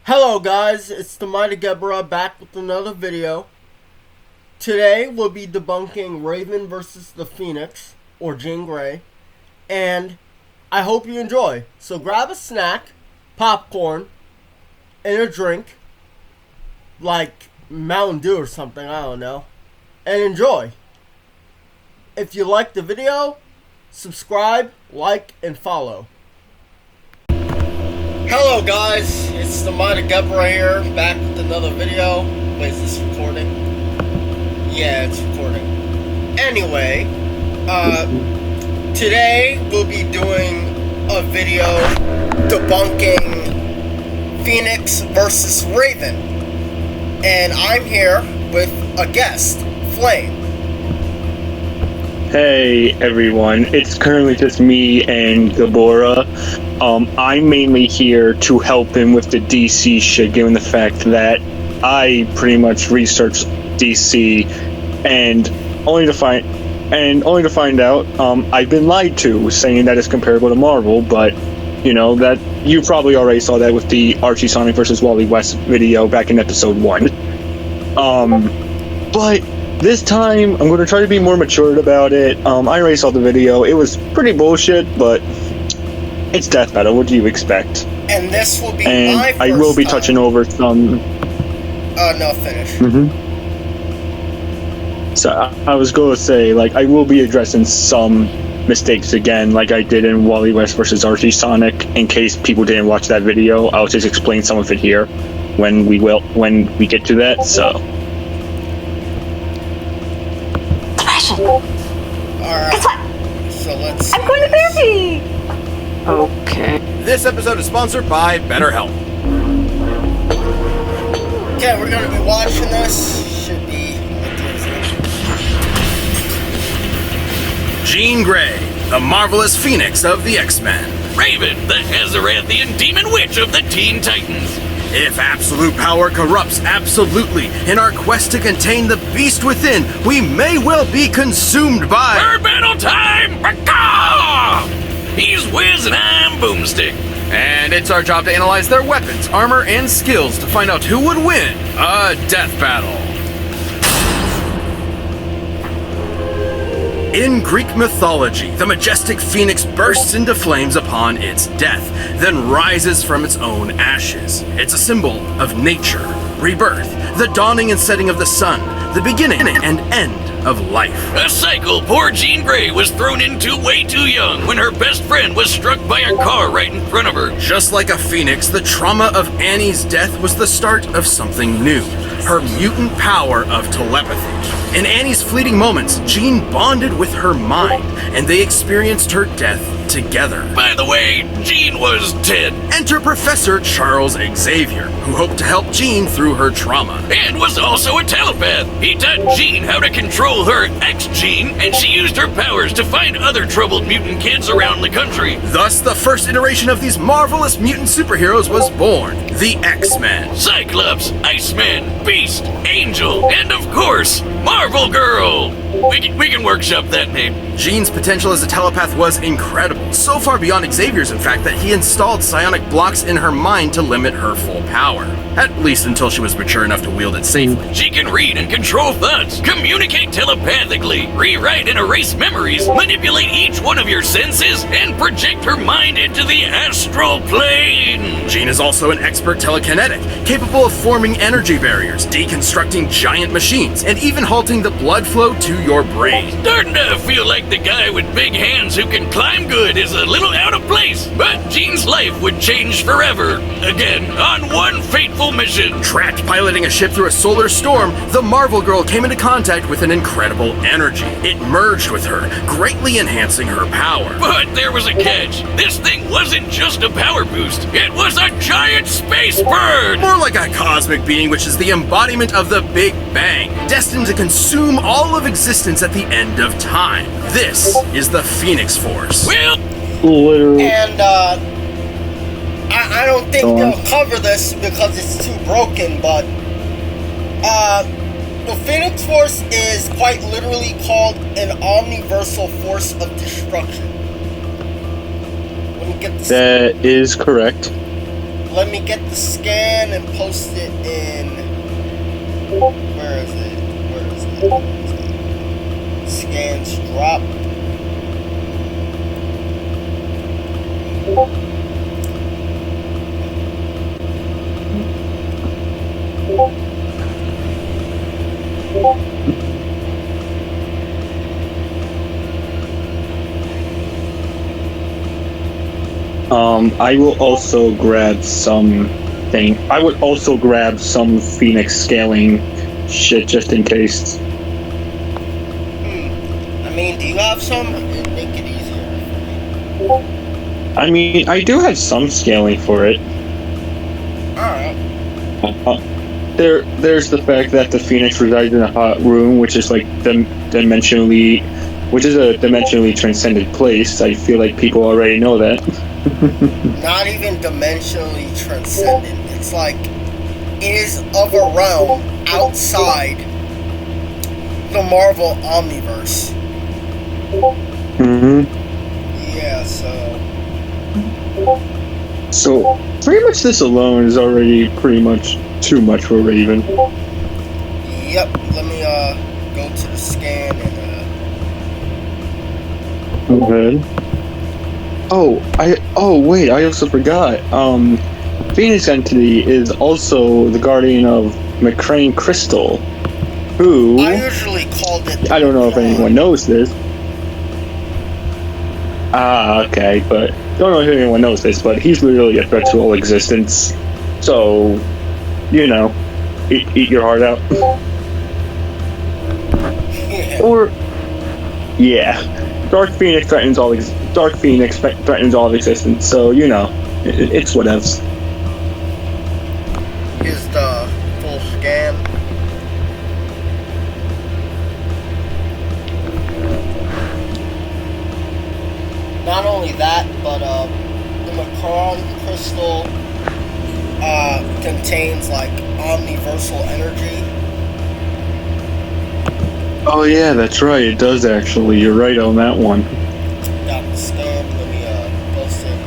Hello guys, it's the Mighty Deborah back with another video. Today we'll be debunking Raven versus the Phoenix, or Jean Grey, and I hope you enjoy. So grab a snack, popcorn, and a drink, like Mountain Dew or something, I don't know, and enjoy. If you like the video, subscribe, like, and follow. Hello guys, it's the Mighty Deborah here, back with another video. Wait, is this recording? Yeah, it's recording. Anyway, today we'll be doing a video debunking Phoenix versus Raven. And I'm here with a guest, Flame. Hey everyone, it's currently just me and Deborah. I'm mainly here to help him with the DC shit, given the fact that I pretty much researched DC and only to find out I've been lied to, saying that it's comparable to Marvel, but you know that you probably already saw that with the Archie Sonic versus Wally West video back in episode 1. But this time, I'm going to try to be more matured about it. I already saw the video. It was pretty bullshit, but it's Death Battle. What do you expect? And this will be and my first I will be touching over some... no, finish. So, I was going to say, like, I will be addressing some mistakes again, like I did in Wally West versus Archie Sonic. In case people didn't watch that video, I'll just explain some of it here when we get to that, so... Alright. Guess what? So let's. I'm going to therapy! Okay. This episode is sponsored by BetterHelp. Okay, we're gonna be watching this. Should be. Jean Grey, the marvelous Phoenix of the X-Men. Raven, the Azeranthian demon witch of the Teen Titans. If absolute power corrupts absolutely, in our quest to contain the beast within, we may well be consumed by... For battle time! Raka! He's Wiz and I'm Boomstick. And it's our job to analyze their weapons, armor, and skills to find out who would win a death battle. In Greek mythology, the majestic phoenix bursts into flames upon its death, then rises from its own ashes. It's a symbol of nature, rebirth, the dawning and setting of the sun, the beginning and end of life. A cycle poor Jean Grey was thrown into way too young when her best friend was struck by a car right in front of her. Just like a phoenix, the trauma of Annie's death was the start of something new, her mutant power of telepathy. In Annie's fleeting moments, Jean bonded with her mind, and they experienced her death together. By the way, Jean was 10. Enter Professor Charles Xavier, who hoped to help Jean through her trauma. And was also a telepath. He taught Jean how to control her ex-Jean, and she used her powers to find other troubled mutant kids around the country. Thus, the first iteration of these marvelous mutant superheroes was born, the X-Men. Cyclops, Iceman, Beast, Angel, and of course, Marvel Girl. We can workshop that name. Jean's potential as a telepath was incredible, so far beyond Xavier's in fact that he installed psionic blocks in her mind to limit her full power. At least until she was mature enough to wield it safely. She can read and control thoughts, communicate telepathically, rewrite and erase memories, manipulate each one of your senses, and project her mind into the astral plane. Jean is also an expert telekinetic, capable of forming energy barriers, deconstructing giant machines, and even halting the blood flow to your brain. Starting to feel like the guy with big hands who can climb good is a little out of place, but Jean's life would change forever. Again, on one fateful mission. Trapped piloting a ship through a solar storm, the Marvel Girl came into contact with an incredible energy. It merged with her, greatly enhancing her power. But there was a catch. This thing wasn't just a power boost. It was a giant space bird! More like a cosmic being, which is the embodiment of the Big Bang, destined to consume all of existence at the end of time. This is the Phoenix Force. Well, Literally. And I don't think they'll cover this because it's too broken, but the Phoenix Force is quite literally called an omniversal force of destruction. Let me get this. That is correct. let me get the scan and post it in. Where is it? Scans drop. I will also grab something. I would also grab some Phoenix scaling shit just in case. I mean, do you have some? It'd make it easier for me. I mean, I do have some scaling for it. Alright. There's the fact that the Phoenix resides in a hot room, which is like which is a dimensionally transcended place. I feel like people already know that. Not even dimensionally transcendent. It's like it is of a realm outside the Marvel Omniverse. Mm-hmm. Yeah, So pretty much this alone is already pretty much too much for Raven. Yep. Let me go to the scan and Okay. Wait, I also forgot. Phoenix Entity is also the guardian of McCrane Crystal, who I usually called it. I don't know if anyone knows this. Okay, but don't know if anyone knows this, but he's literally a threat to all existence. So, you know, eat your heart out. Yeah. Or, yeah, Dark Phoenix threatens all of existence. So you know, it's whatevs. Here's the full scan. Not only that, but the Macron crystal contains like omniversal energy. Oh yeah, that's right. It does actually. You're right on that one. Got the scan. Let me post it.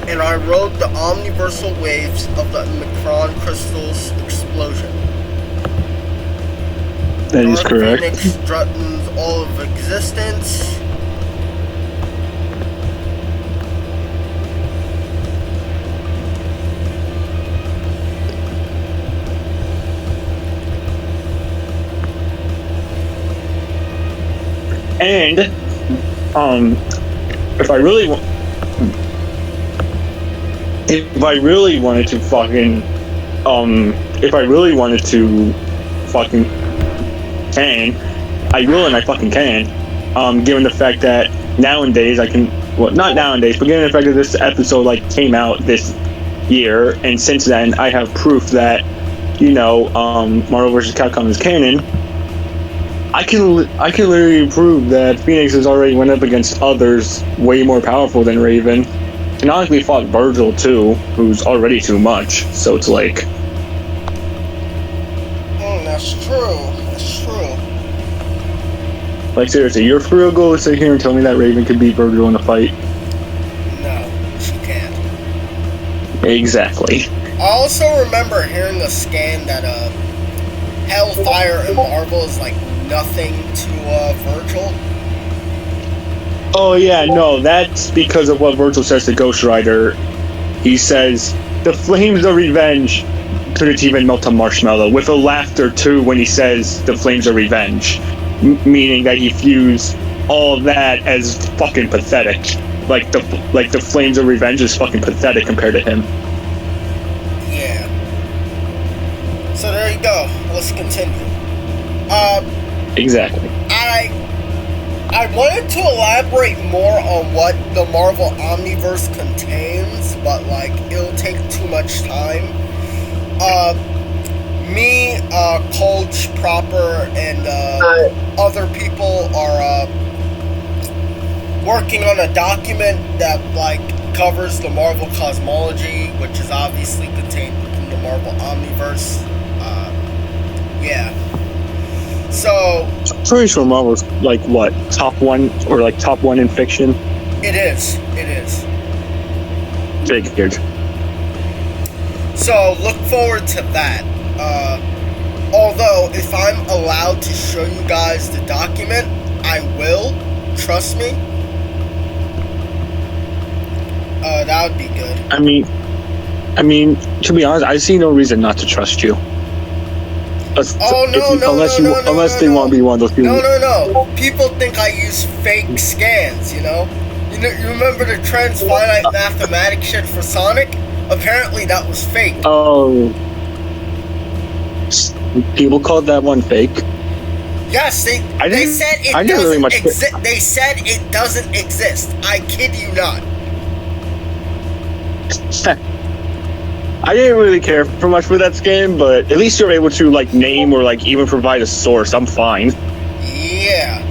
And I rode the omniversal waves of the Macron crystal's explosion. That is Dark correct. Phoenix threatens all of existence. And if I really wanted to fucking can, I will, and I fucking can. Given the fact that nowadays I can, well, not nowadays, but given the fact that this episode like came out this year, and since then I have proof that, you know, Marvel vs. Capcom is canon. I can literally prove that Phoenix has already went up against others way more powerful than Raven. Canonically fought Virgil too, who's already too much. So it's like, That's true. That's true. like seriously, you're for real going to sit here and tell me that Raven could beat Virgil in a fight? No, she can't. Exactly. I also remember hearing a scan that Hellfire in Marvel is like nothing to Virgil. Oh yeah, no, that's because of what Virgil says to Ghost Rider. He says, "The flames of revenge couldn't even melt a marshmallow," with a laughter too when he says the flames of revenge, meaning that he views all of that as fucking pathetic. Like the flames of revenge is fucking pathetic compared to him. Yeah. So there you go. Let's continue. Exactly. I wanted to elaborate more on what the Marvel Omniverse contains, but like it'll take too much time. Me, Coach Proper, and other people are working on a document that like covers the Marvel cosmology, which is obviously contained within the Marvel Omniverse. Yeah. So Pretty sure Marvel's like what, top one or like top one in fiction. it is. It is. Figured. So look forward to that. Although, if I'm allowed to show you guys the document, I will. Trust me. That would be good. I mean, to be honest, I see no reason not to trust you. Unless they want to be one of those people. No. People think I use fake scans, you know? You remember the transfinite mathematics shit for Sonic? Apparently that was fake. Oh. People called that one fake? Yes, they said it doesn't exist. They said it doesn't exist. I kid you not. I didn't really care for much for that game, but at least you're able to like name or like even provide a source. I'm fine. Yeah,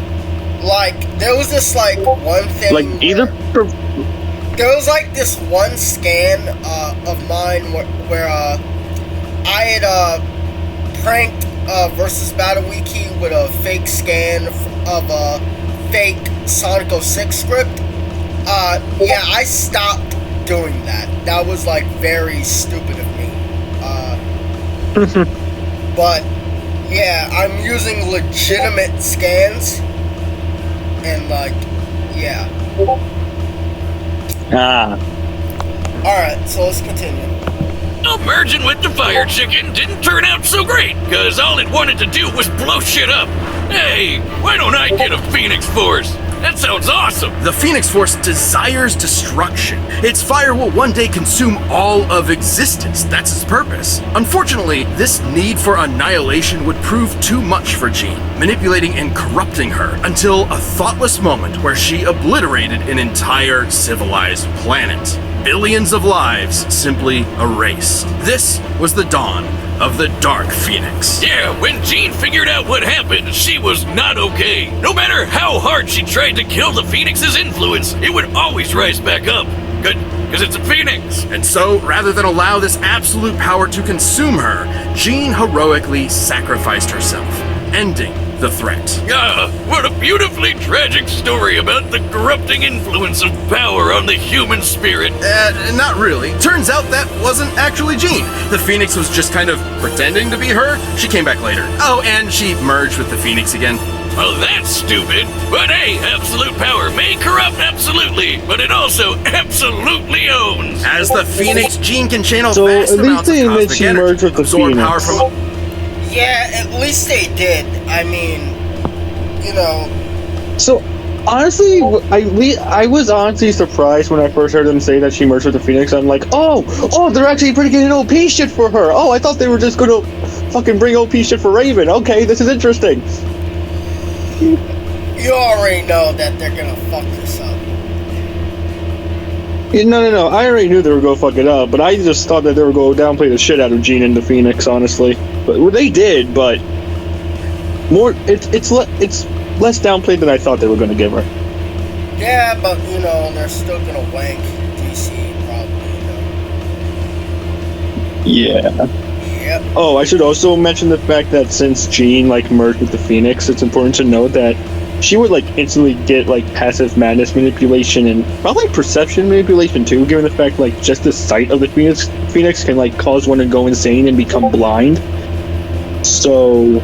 like there was this like one thing. Like there was like this one scan of mine where I had pranked versus Battle Wiki with a fake scan of a fake Sonic 06 script. Yeah, I stopped doing that. That was like very stupid of me. But yeah, I'm using legitimate scans and like, yeah. Alright, so let's continue. Merging with the fire chicken didn't turn out so great, cause all it wanted to do was blow shit up. Hey, why don't I get a Phoenix Force? That sounds awesome! The Phoenix Force desires destruction. Its fire will one day consume all of existence. That's its purpose. Unfortunately, this need for annihilation would prove too much for Jean, manipulating and corrupting her until a thoughtless moment where she obliterated an entire civilized planet. Billions of lives simply erased. This was the dawn of the Dark Phoenix. Yeah, when Jean figured out what happened, she was not okay. No matter how hard she tried to kill the Phoenix's influence, it would always rise back up. Good, because it's a Phoenix. And so, rather than allow this absolute power to consume her, Jean heroically sacrificed herself, ending the threat. Ah, what a beautifully tragic story about the corrupting influence of power on the human spirit. Not really. Turns out that wasn't actually Jean. The Phoenix was just kind of pretending to be her. She came back later. Oh, and she merged with the Phoenix again. Well, that's stupid. But hey, absolute power may corrupt absolutely, but it also absolutely owns. As the Phoenix, Jean can channel so vast amounts of cosmic energy, with the absorb Phoenix. power from... Yeah, at least they did. I mean, you know. So, honestly, I was honestly surprised when I first heard them say that she merged with the Phoenix. I'm like, oh, they're actually bringing OP shit for her. Oh, I thought they were just gonna fucking bring OP shit for Raven. Okay, this is interesting. You already know that they're gonna fuck this up. No. I already knew they were gonna fuck it up, but I just thought that they were gonna downplay the shit out of Jean and the Phoenix, honestly. But well, they did, but more. It's less downplayed than I thought they were gonna give her. Yeah, but you know they're still gonna wank DC probably. You know. Yeah. Yep. Oh, I should also mention the fact that since Jean like merged with the Phoenix, it's important to note that she would like instantly get like passive madness manipulation and probably perception manipulation too, given the fact like just the sight of the Phoenix can like cause one to go insane and become blind. So you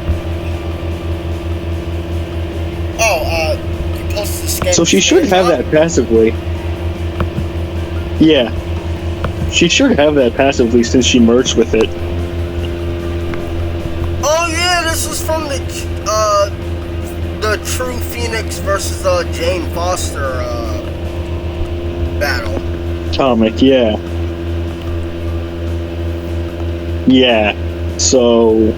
posted the scan. so she should have that passively. Yeah. She should have that passively since she merged with it. Oh yeah, this is from the True Phoenix versus Jane Foster battle. Comic, yeah. Yeah. So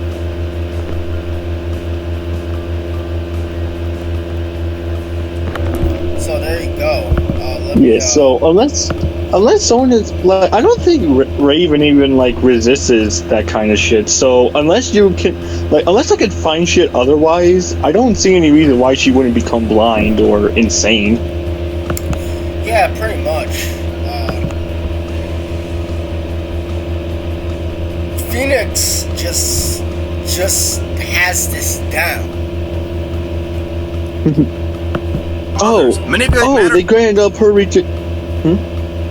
there you go. So unless someone is like, I don't think Raven even like resists that kind of shit. So unless I could find shit otherwise, I don't see any reason why she wouldn't become blind or insane. Yeah, pretty much. Phoenix just has this down. Others manipulate matter. They granted up her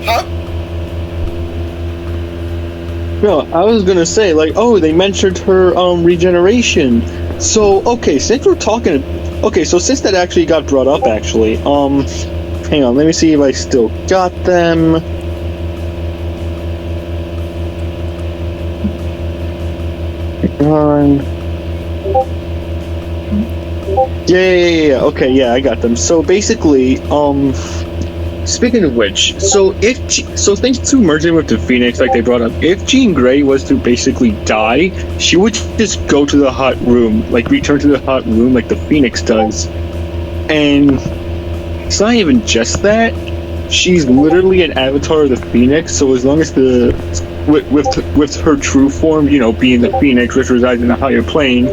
Huh? No, I was gonna say, like, they mentioned her regeneration. So, okay, since we're talking, so since that actually got brought up, actually, hang on, let me see if I still got them. Hang on. Yeah. Okay, yeah, I got them. So basically, speaking of which, so thanks to merging with the Phoenix, like they brought up, if Jean Grey was to basically die, she would just go to the hot room, like return to the hot room like the Phoenix does. And it's not even just that. She's literally an avatar of the Phoenix, so as long as with her true form, being the Phoenix, which resides in a higher plane,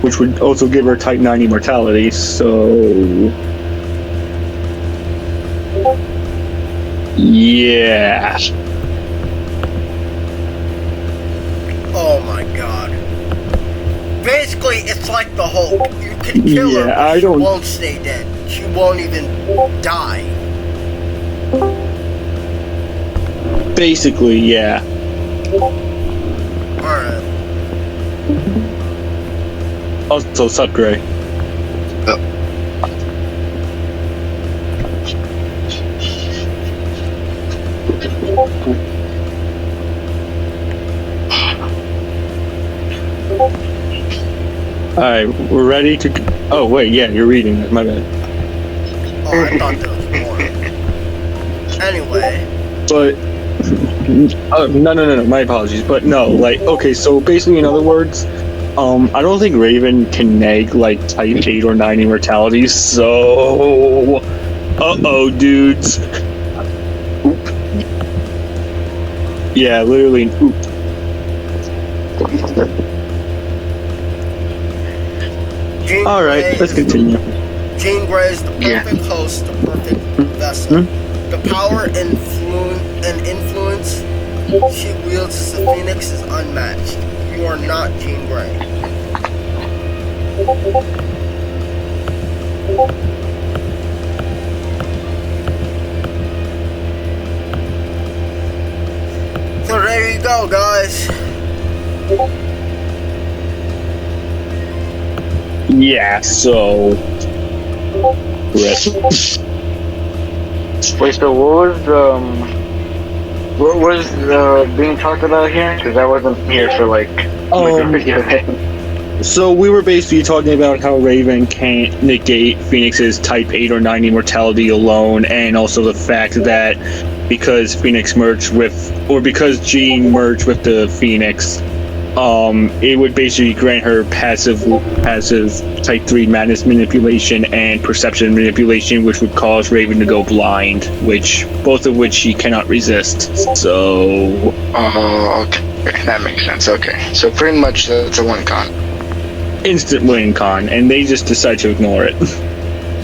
which would also give her Type 9 immortality, so... Yeah. Oh my god. Basically, it's like the Hulk. You can kill her, but she won't stay dead. She won't even die. Basically, yeah. Alright. Also, sup, Gray? Alright, we're ready to... Oh, wait, yeah, you're reading it. My bad. Oh, I thought there was more. Anyway. But... No, my apologies. But no, like, okay, so basically, in other words, I don't think Raven can neg, like, Type 8 or 9 immortalities, so... Uh-oh, dudes. Oop. Yeah, literally an oop. Alright, let's continue. Jean Grey is the perfect host, the perfect vessel. The power and influence she wields as a Phoenix is unmatched. You are not Jean Grey. So there you go, guys. Yeah, so... Wait, so what was being talked about here? Because I wasn't here for like the video. So we were basically talking about how Raven can't negate Phoenix's Type 8 or 9 immortality alone, and also the fact that because Phoenix merged with, or because Jean merged with the Phoenix, it would basically grant her passive Type 3 madness manipulation and perception manipulation, which would cause Raven to go blind, both of which she cannot resist. So... Oh, okay. That makes sense. Okay. So pretty much that's a win con. Instant win con, and they just decide to ignore it.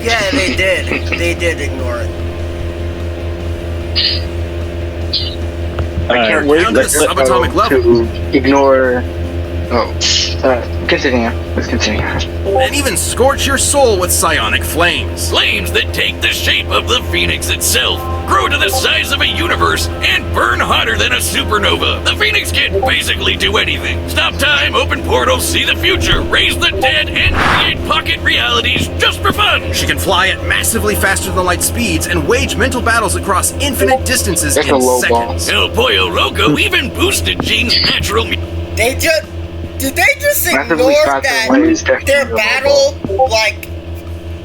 Yeah, they did. They did ignore it. I can't wait down to the subatomic level to ignore. Continue. Let's continue. and even scorch your soul with psionic flames. Flames that take the shape of the Phoenix itself, grow to the size of a universe, and burn hotter than a supernova. The Phoenix can basically do anything. Stop time, open portals, see the future, raise the dead, and create pocket realities just for fun. She can fly at massively faster than light speeds and wage mental battles across infinite distances That's in a low seconds. El Pollo Loco even boosted Jean's natural... Did they just Massively ignore faster that light is definitely their a low battle, like,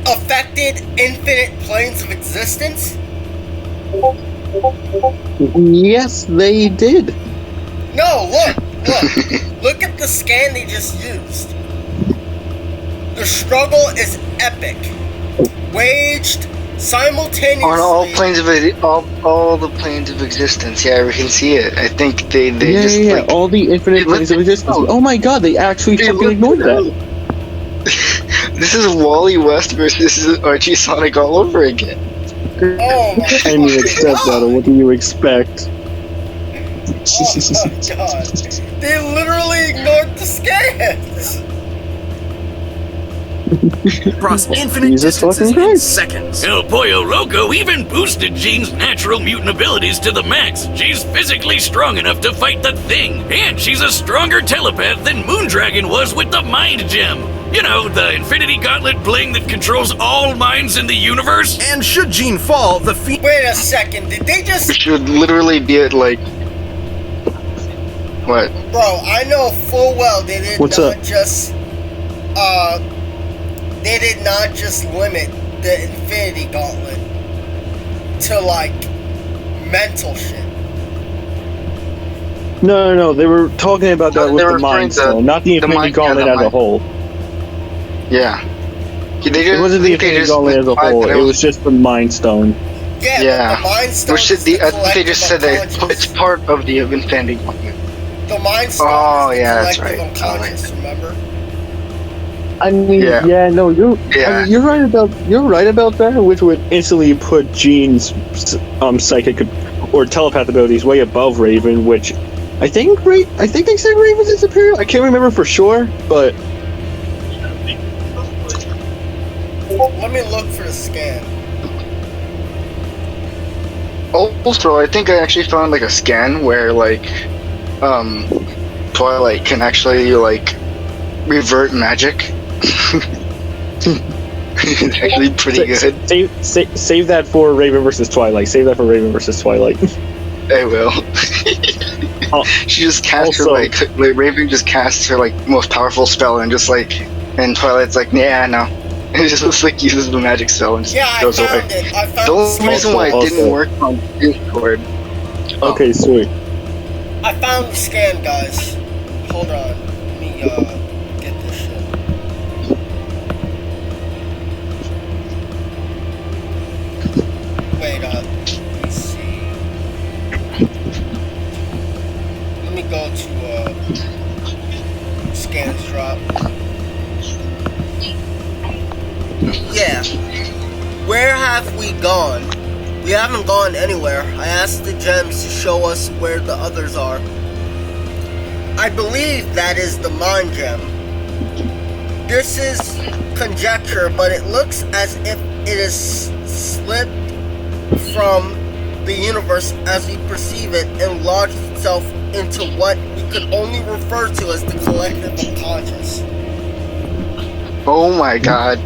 affected infinite planes of existence? Yes, they did. No, look. Look at the scan they just used. The struggle is epic. Waged simultaneously On all planes of all the planes of existence. Yeah, we can see it. I think they just like, all the infinite planes of existence. Oh my god, they actually fucking ignored that. This is Wally West versus Archie Sonic all over again. Oh my I mean, it's step battle. What do you expect? Oh my god. They literally ignored the scans. across infinite Jesus distances fucking in Christ. seconds. El Pollo Loco even boosted Jean's natural mutant abilities to the max. She's physically strong enough to fight the Thing, and she's a stronger telepath than Moondragon was with the Mind Gem. You know, the Infinity Gauntlet bling that controls all minds in the universe? And should Jean fall, the Wait a second, did they just... Which would literally be at like... What? Bro, I know full well they did What's not up? just... They did not just limit the Infinity Gauntlet to, like, mental shit. No, they were talking about that They with were the referring Mind to Stone, not the the Infinity Mind- yeah, Gauntlet the as a Mind- whole. Yeah. It wasn't the Infinity Gauntlet as a whole, it was just the Mind Stone. Yeah, Yeah. but the Mind Stone Which is is the I think they just said that collective it's part of the Infinity Gauntlet. The Mind Stone Oh, is the yeah, that's collective right. unconscious, remember? I mean, Yeah. no, you're Yeah. you're right about that, which would instantly put Jean's psychic or telepath abilities way above Raven, which I think they said Raven's is superior. I can't remember for sure, but Let me look for the scan. Also, I think I actually found like a scan where like Twilight can actually like revert magic. It's actually pretty good. Save that for Raven versus Twilight. Save that for Raven versus Twilight. I will. She just casts her Also- like Raven just casts her like most powerful spell and just like, and Twilight's like, yeah, no. And it just like uses the magic spell and just Yeah, I goes found away. it. I found The the only scan. reason why it Also- didn't work on Discord. Okay, sweet. I found the scan, guys. Hold on. Let me get this shit. Wait, let me see. Let me go to scans drop. Yeah. Where have we gone? We haven't gone anywhere. I asked the gems to show us where the others are. I believe that is the Mind Gem. This is conjecture, but it looks as if it is slipped from the universe as we perceive it and lodged itself into what we could only refer to as the collective unconscious. Oh my god.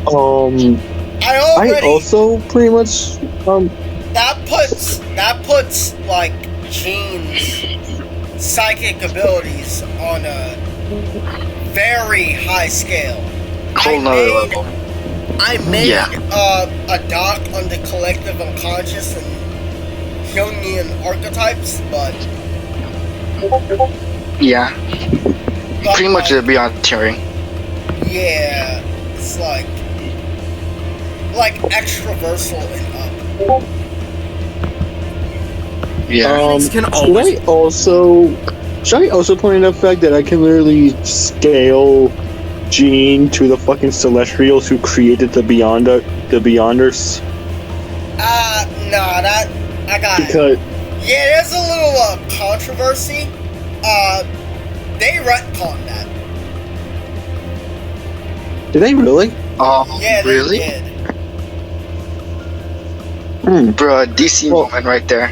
I I also pretty much that puts like Jean's psychic abilities on a very high scale. Whole nother level. I made Yeah. a doc on the collective unconscious and Jungian archetypes, but Yeah. Pretty much like, beyond Turing. yeah, it's like extraversal and up. Yeah. Phoenix can always- should I also point out the fact that I can literally scale Jean to the fucking Celestials who created the Beyonders? Nah, that I got it. Because Yeah, there's a little controversy. They retconned that. did they really? Oh, Yeah, they really? did. Bro, DC moment right there.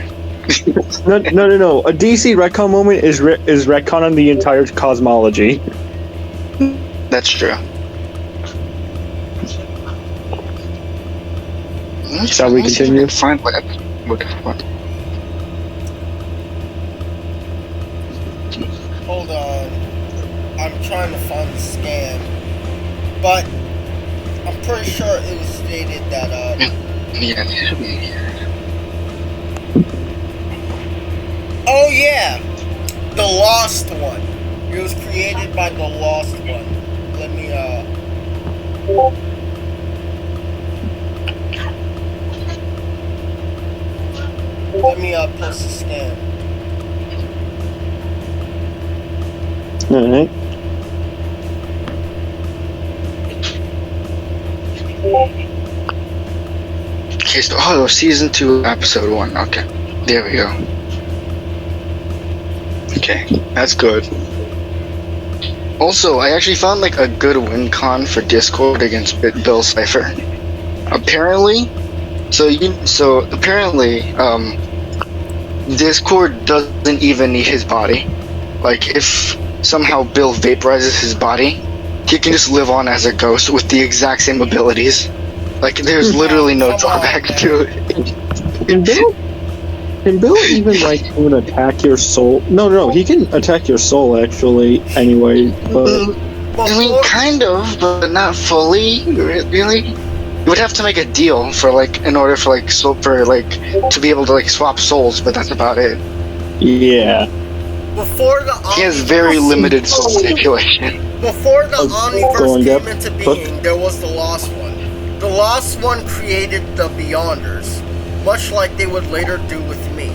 No. A DC retcon moment is retcon on the entire cosmology. That's true. Shall we continue? Find what? Hold on. I'm trying to find the scan. But I'm pretty sure it was stated that Yeah, it should be here. oh yeah! The Lost One. It was created by the Lost One. Let me post the scan. Alright. Okay, so season 2, episode 1. Okay, there we go. Okay, that's good. Also, I actually found like a good win con for Discord against Bill Cipher. Apparently, Discord doesn't even need his body. Like, if somehow Bill vaporizes his body, he can just live on as a ghost with the exact same abilities. Like, there's literally no drawback to it. Can Bill even like even attack your soul? No, he can attack your soul actually. Anyway, but I mean, kind of, but not fully. Really, you would have to make a deal for like, in order for like, to be able to like swap souls. But that's about it. yeah. Before the He has very limited soul manipulation. Before the Omniverse Deb. came into being, there was the Lost One. The Lost One created the Beyonders, much like they would later do with me.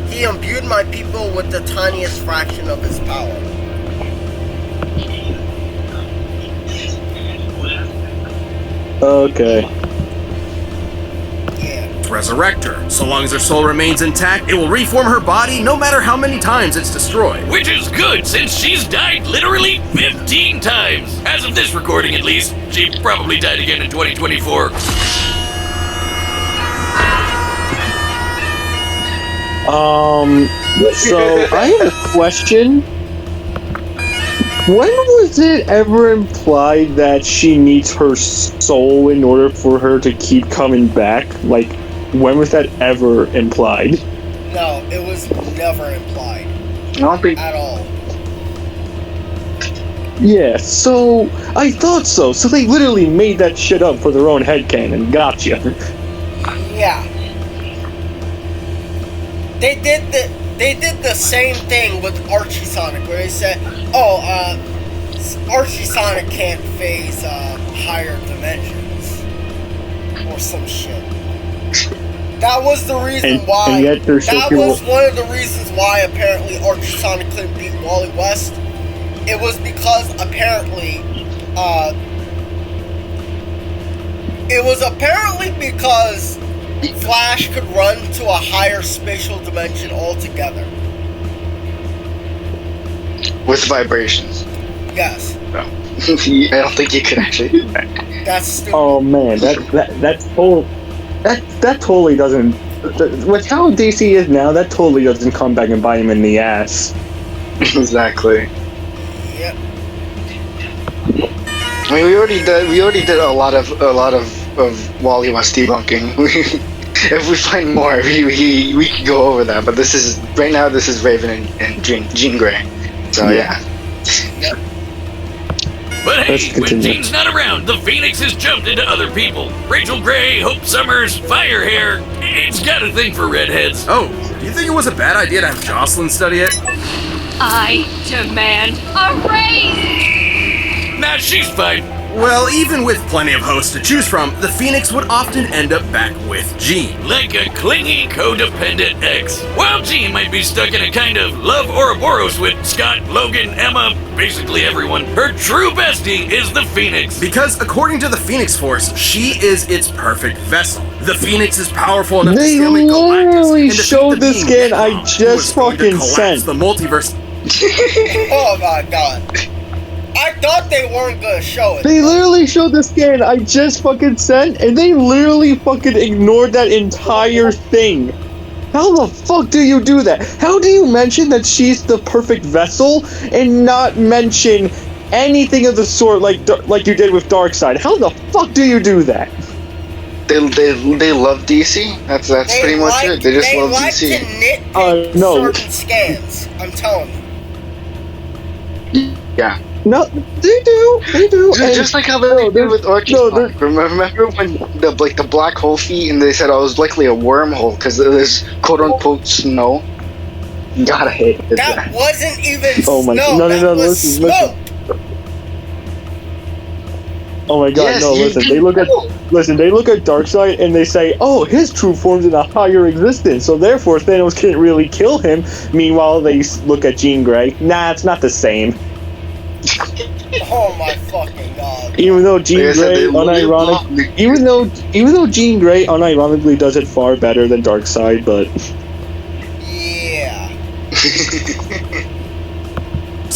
He imbued my people with the tiniest fraction of his power. Okay. Yeah. Resurrect her. So long as her soul remains intact, it will reform her body no matter how many times it's destroyed. Which is good, since she's died literally 15 times. As of this recording, at least. She probably died again in 2024. So I have a question. When was it ever implied that she needs her soul in order for her to keep coming back? Like, when was that ever implied? No, it was never implied. I don't think. At all. Yeah, so I thought so. So they literally made that shit up for their own headcanon. Gotcha. Yeah. They did the same thing with Archie Sonic, where they said, Archie Sonic can't phase higher dimensions. Or some shit. That was the reason why. And yet there's that was one of the reasons why apparently Archie Sonic couldn't beat Wally West. It was because apparently, because Flash could run to a higher spatial dimension altogether. With vibrations. Yes. No. I don't think you could actually do that. That's stupid. Oh man, that totally doesn't. With how DC is now, that totally doesn't come back and bite him in the ass. Exactly. Yep. I mean, we already did a lot of Wally West debunking. If we find more, we can go over that. But this is Raven and Jean Grey. So yeah. Yep. But hey, Let's when continue. Jean's not around, the Phoenix has jumped into other people. Rachel Gray, Hope Summers, Firehair. It's got a thing for redheads. Oh, do you think it was a bad idea to have Jocelyn study it? I demand a raise! Nah, she's fine. Well, even with plenty of hosts to choose from, the Phoenix would often end up back with Jean. Like a clingy, codependent ex. While Jean might be stuck in a kind of love Ouroboros with Scott, Logan, Emma, basically everyone, her true bestie is the Phoenix. Because according to the Phoenix Force, she is its perfect vessel. The Phoenix is powerful enough to They stalemate Galactus literally and defeat showed the the being skin I Necron, who just was going to fucking collapse sent. the multiverse. Oh my god. I thought they weren't gonna show it. They literally showed the scan I just fucking sent, and they literally fucking ignored that entire thing. How the fuck do you do that? How do you mention that she's the perfect vessel and not mention anything of the sort like you did with Darkseid? How the fuck do you do that? They love DC. That's pretty much it. They just love like DC. to nitpick No. certain scans. I'm telling you. Yeah. No, they do. And- Just like how they did with Archie. Remember when the black hole feet, and they said it was likely a wormhole because it was quote unquote snow. Gotta hate it. That wasn't even Oh my- snow. no, that was listen. smoke. Oh my god, Yes, no, you listen, can they look tell. at Darkseid and they say, oh, his true form's in a higher existence, so therefore Thanos can't really kill him. Meanwhile, they look at Jean Grey. Nah, it's not the same. Oh my fucking god. Even though Jean Like I said, Grey they love unironically, even though Jean Grey unironically does it far better than Darkseid, but Yeah.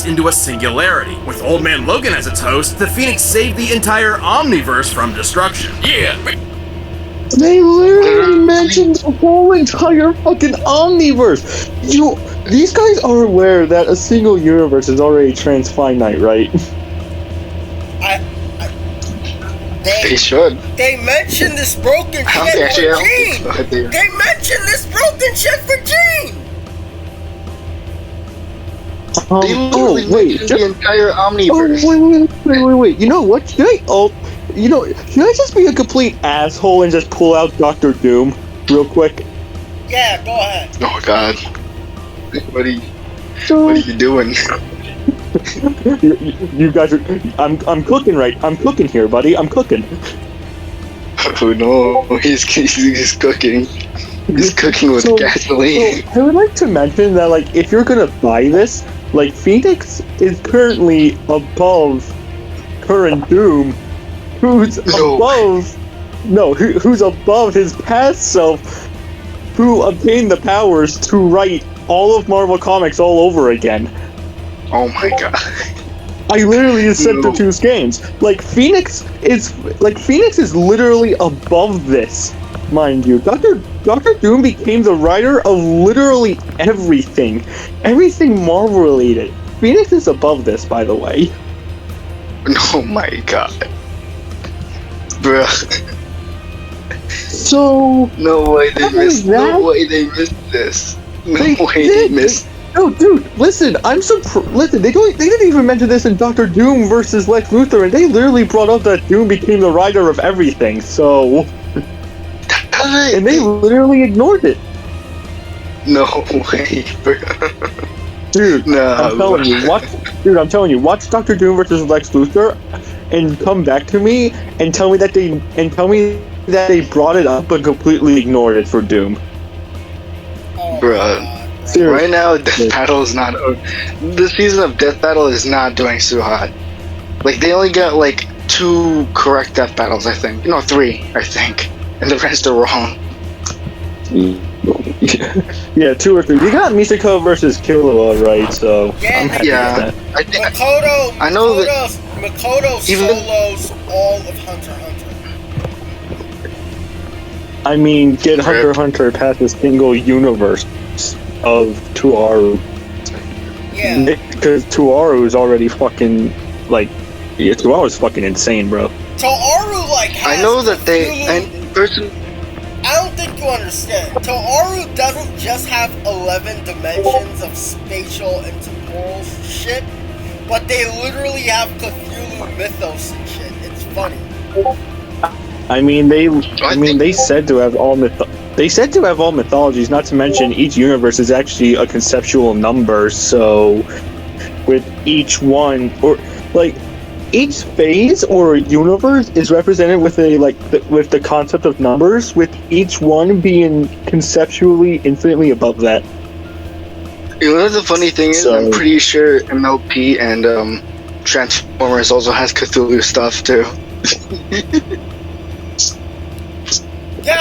into a singularity. With Old Man Logan as its host, the Phoenix saved the entire Omniverse from destruction. Yeah, They literally mentioned the whole entire fucking Omniverse. These guys are aware that a single universe is already transfinite, right? They should. They mentioned this broken I don't shit think- actually, I for don't Gene. think so, I do. They mentioned this broken shit for Gene. They literally mentioned the entire Omniverse. Wait. You know what? Should I just be a complete asshole and just pull out Dr. Doom real quick? Yeah, go ahead. Oh God. What are you doing? You guys are. I'm cooking, right? I'm cooking here, buddy. I'm cooking. Oh no, he's cooking. He's cooking with gasoline. So I would like to mention that, like, if you're gonna buy this, like, Phoenix is currently above current Doom, who's above his past self, who obtained the powers to write all of Marvel Comics all over again. Oh my God. I literally just sent the two scans. Phoenix is literally above this, mind you. Dr. Doom became the writer of literally everything Marvel related. Phoenix is above this, by the way. Oh my God. Bruh. So No way they missed this. No way they missed. No, dude, listen, I'm surprised. Listen, they didn't even mention this in Dr. Doom versus Lex Luthor, and they literally brought up that Doom became the writer of everything, so... And they literally ignored it. No way, bro. Dude, I'm telling you, watch Dr. Doom versus Lex Luthor, and come back to me, and tell me that they brought it up but completely ignored it for Doom. Bruh. Seriously. Right now, Death Battle is not. The season of Death Battle is not doing so hot. They only got 2 correct Death Battles, I think. No, 3, I think, and the rest are wrong. Yeah, 2 or 3. You got Misako versus Killua, right? So Yeah, I'm happy with that. I know that Makoto solos all of Hunter x Hunter. I mean, get Hunter x Hunter past a single universe of Tuaru. Yeah. Because Tuaru is already fucking, Tuaru's fucking insane, bro. Toaru, has I know that they. I don't think you understand. Toaru doesn't just have 11 dimensions of spatial and temporal shit, but they literally have Cthulhu mythos and shit. It's funny. They said to have all mythologies. Not to mention, each universe is actually a conceptual number. So, with each one, each phase or universe is represented with with the concept of numbers. With each one being conceptually infinitely above that. You know what the funny thing is? I'm pretty sure MLP and Transformers also has Cthulhu stuff too. Yeah,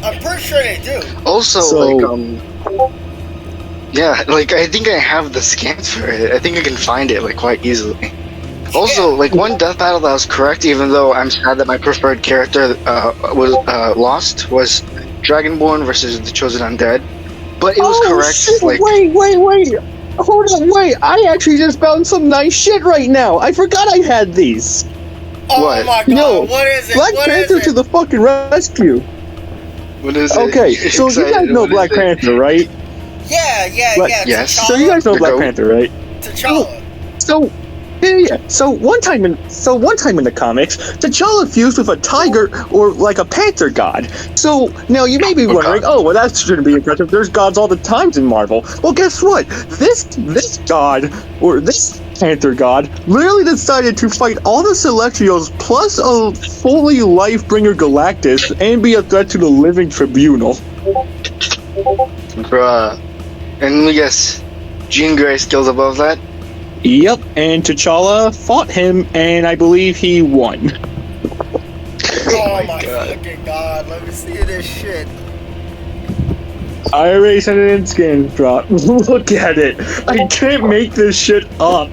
I'm pretty sure they do. Also, I think I have the scans for it. I think I can find it quite easily. Also, one Death Battle that was correct, even though I'm sad that my preferred character was lost, was Dragonborn versus the Chosen Undead. But it was correct. Shit, wait! Hold on, wait! I actually just found some nice shit right now. I forgot I had these. Oh What? my god! Yo, What is it? Black What Panther is it? to the fucking rescue. What is it? Okay, so you guys know Black Panther, right? Yeah. Yes. T'Challa. So you guys know The Black goat. Panther, right? T'Challa. So one time in the comics, T'Challa fused with a tiger or a panther god. So now you may be wondering, well, that shouldn't be impressive. There's gods all the times in Marvel. Well, guess what? This god or this panther god literally decided to fight all the Celestials plus a fully Life-Bringer Galactus and be a threat to the Living Tribunal. Bruh. And let me guess, Jean Grey skills above that? Yep, and T'Challa fought him, and I believe he won. Oh my fucking god! Let me see this shit. I already sent it in scan drop. Look at it. I can't make this shit up.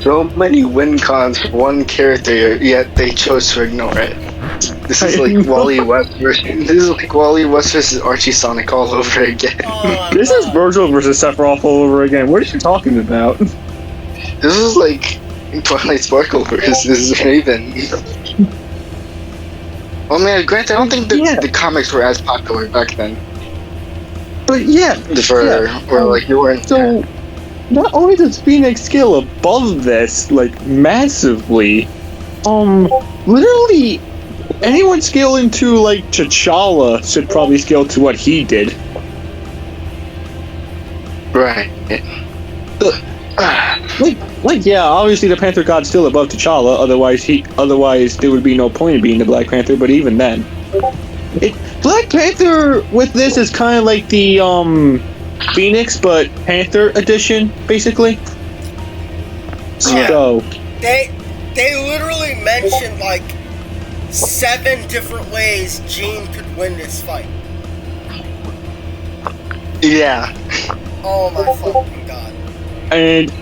So many win cons for one character, yet they chose to ignore it. This is like Wally West versus Archie Sonic all over again. This is Virgil versus Sephiroth all over again. What are you talking about? This is like Twilight Sparkle versus Raven. Well, man, granted, I don't think the comics were as popular back then. But yeah, you weren't. So, not only does Phoenix scale above this, like, massively, literally, anyone scaling to, like, T'Challa should probably scale to what he did. Right. Yeah, obviously the Panther God's still above T'Challa, otherwise there would be no point in being the Black Panther, but even then. Black Panther with this is kind of like the, Phoenix, but Panther edition, basically. Yeah. So... They literally mentioned, like, 7 different ways Jean could win this fight. Yeah. Oh my fucking god. And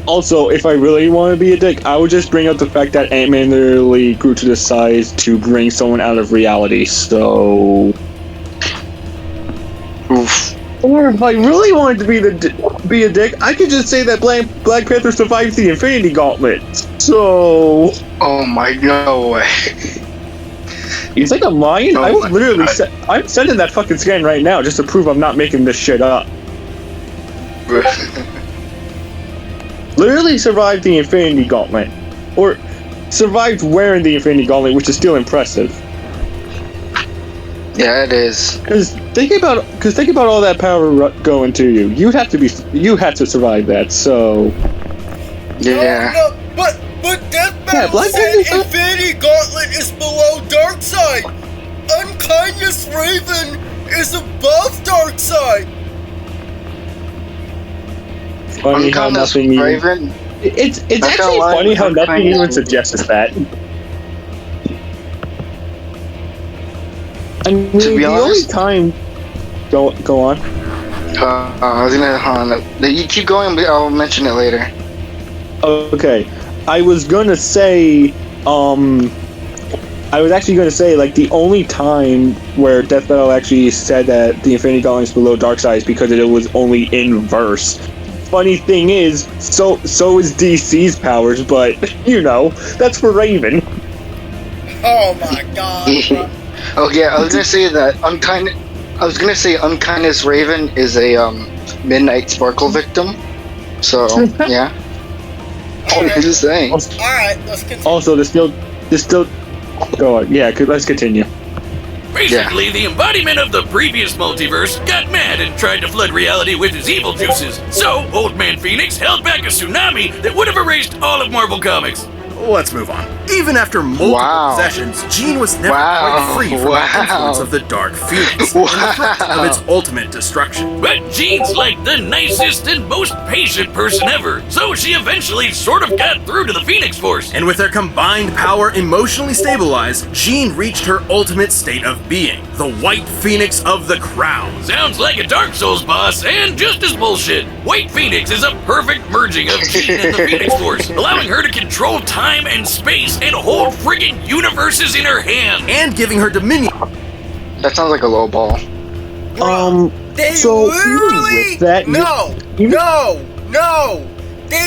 also, if I really want to be a dick, I would just bring up the fact that Ant-Man literally grew to the size to bring someone out of reality, so... Oof. Or if I really wanted to be a dick, I could just say that Black Panther survived the Infinity Gauntlet, so... Oh my, no way. You think I'm lying? Oh I was literally... God. I'm sending that fucking scan right now just to prove I'm not making this shit up. Literally survived the Infinity Gauntlet. Or survived wearing the Infinity Gauntlet, which is still impressive. Yeah, it is. Because think about all that power going to you. You had to survive that. So Yeah. No, but Death Battle said Infinity Gauntlet is below Darkseid. Unkindness Raven is above Darkseid. Funny how Unkindness nothing even. Raven. It's That's actually how funny how Unkindness nothing even Raven. suggests that. I mean, To be the only honest- time. Go on. I was gonna, hold on. You keep going, but I'll mention it later. Okay, I was gonna say, like, the only time where Death Battle actually said that the Infinity Gauntlet is below Darkseid is because it was only in verse. Funny thing is, so is DC's powers, but, that's for Raven. Oh my god. Oh yeah, I was gonna say that Unkindness Raven is a Midnight Sparkle victim. So yeah. I'm just saying. Alright, let's continue. Also, there's still. Go on. Yeah, let's continue. Basically, the embodiment of the previous multiverse got mad and tried to flood reality with his evil juices. So, Old Man Phoenix held back a tsunami that would have erased all of Marvel Comics. Let's move on. Even after multiple Wow. possessions, Jean was never Wow. quite free from the Wow. influence of the Dark Phoenix and the threat of its ultimate destruction. But Jean's like the nicest and most patient person ever, so she eventually sort of got through to the Phoenix Force. And with their combined power emotionally stabilized, Jean reached her ultimate state of being, the White Phoenix of the Crown. Sounds like a Dark Souls boss, and just as bullshit. White Phoenix is a perfect merging of Jean and the Phoenix Force, allowing her to control time and space and hold friggin' universes in her hand. And giving her dominion. That sounds like a low ball. They So, literally with that, no. They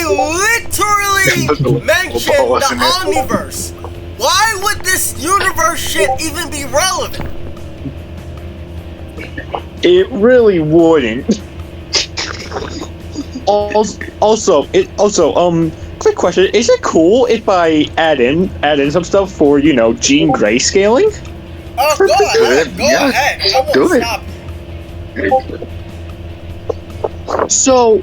literally mentioned Ball, the isn't it? Omniverse. Why would this universe shit even be relevant? It really wouldn't. Also, quick question: is it cool if I add in some stuff for Jean Grey scaling? Oh, go ahead. Go Yeah, ahead. I won't do it. stop.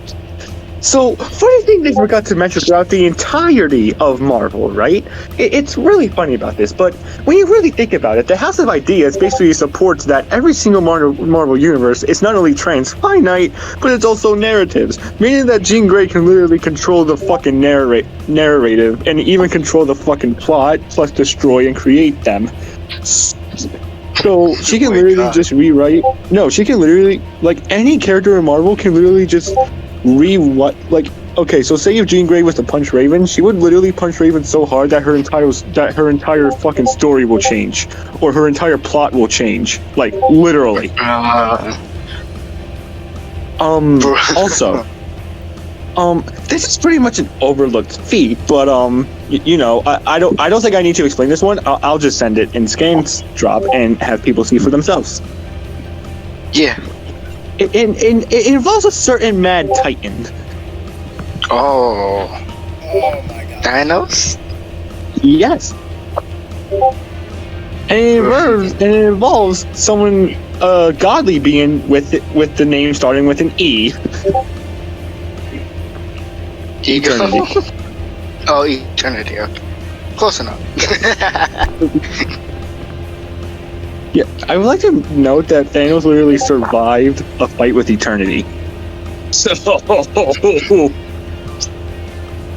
So funny thing they forgot to mention throughout the entirety of Marvel, right? It's really funny about this, but when you really think about it, the House of Ideas basically supports that every single Marvel universe is not only trans-finite, but it's also narratives, meaning that Jean Grey can literally control the fucking narrative and even control the fucking plot, plus destroy and create them. So she can literally just rewrite. No, she can literally, like, any character in Marvel can literally just okay, so say if Jean Grey was to punch Raven, she would literally punch Raven so hard that her entire fucking story will change, or her entire plot will change, like literally. Also, this is pretty much an overlooked feat, but you know, I don't think I need to explain this one. I'll just send it in scans drop and have people see for themselves. Yeah. It involves a certain Mad Titan. Oh. Oh my god. Dinos? Yes. And it involves someone, godly being with the name starting with an E. Eternity. Oh, Eternity. Okay. Close enough. Yeah, I would like to note that Thanos literally survived a fight with Eternity. So.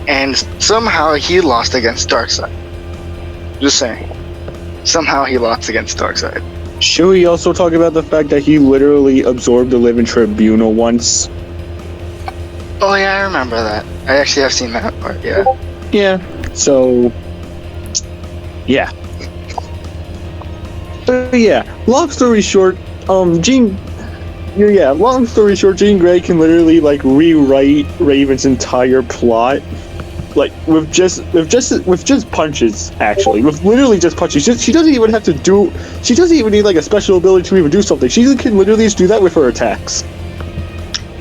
And somehow he lost against Darkseid. Just saying. Somehow he lost against Darkseid. Should we also talk about the fact that he literally absorbed the living tribunal once? Oh yeah, I remember that. I actually have seen that part, yeah. Yeah, so... yeah. But yeah, long story short, Jean Grey can literally, like, rewrite Raven's entire plot. Like, with just punches, actually. With literally just punches. She doesn't even have to do... She doesn't even need, like, a special ability to even do something. She can literally just do that with her attacks.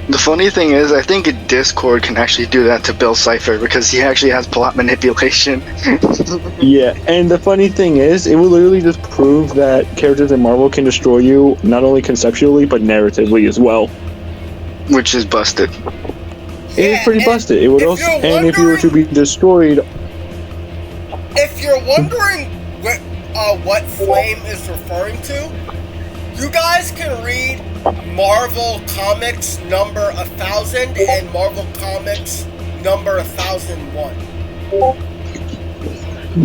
The funny thing is, I think Discord can actually do that to Bill Cipher, because he actually has plot manipulation. Yeah, and the funny thing is, it will literally just prove that characters in Marvel can destroy you, not only conceptually, but narratively as well. Which is busted. It is pretty busted. It would also, and if you were to be destroyed... If you're wondering what Flame is referring to, you guys can read Marvel Comics number 1000 and Marvel Comics number 1001.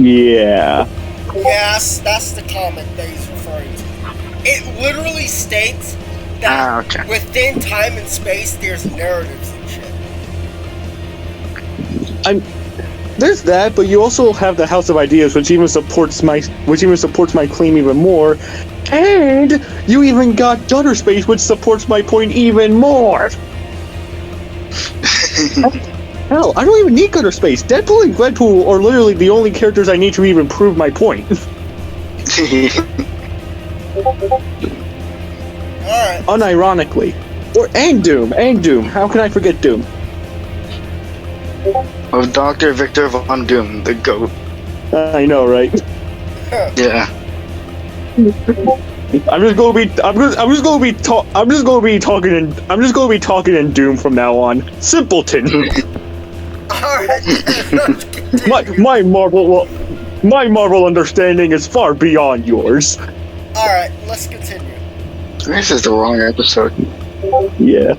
Yeah. Yes, that's the comic that he's referring to. It literally states that within time and space there's narratives and shit. There's that, but you also have the House of Ideas, which even supports my claim even more. And you even got Gutter Space, which supports my point even more. Hell, I don't even need Gutter Space. Deadpool and Gwenpool are literally the only characters I need to even prove my point. Alright. Unironically. And Doom. How can I forget Doom? Of Dr. Victor Von Doom, the GOAT. I know, right? Yeah. I'm just gonna be talking in Doom from now on. Simpleton. Alright. my Marvel understanding is far beyond yours. Alright, let's continue. This is the wrong episode. Yeah.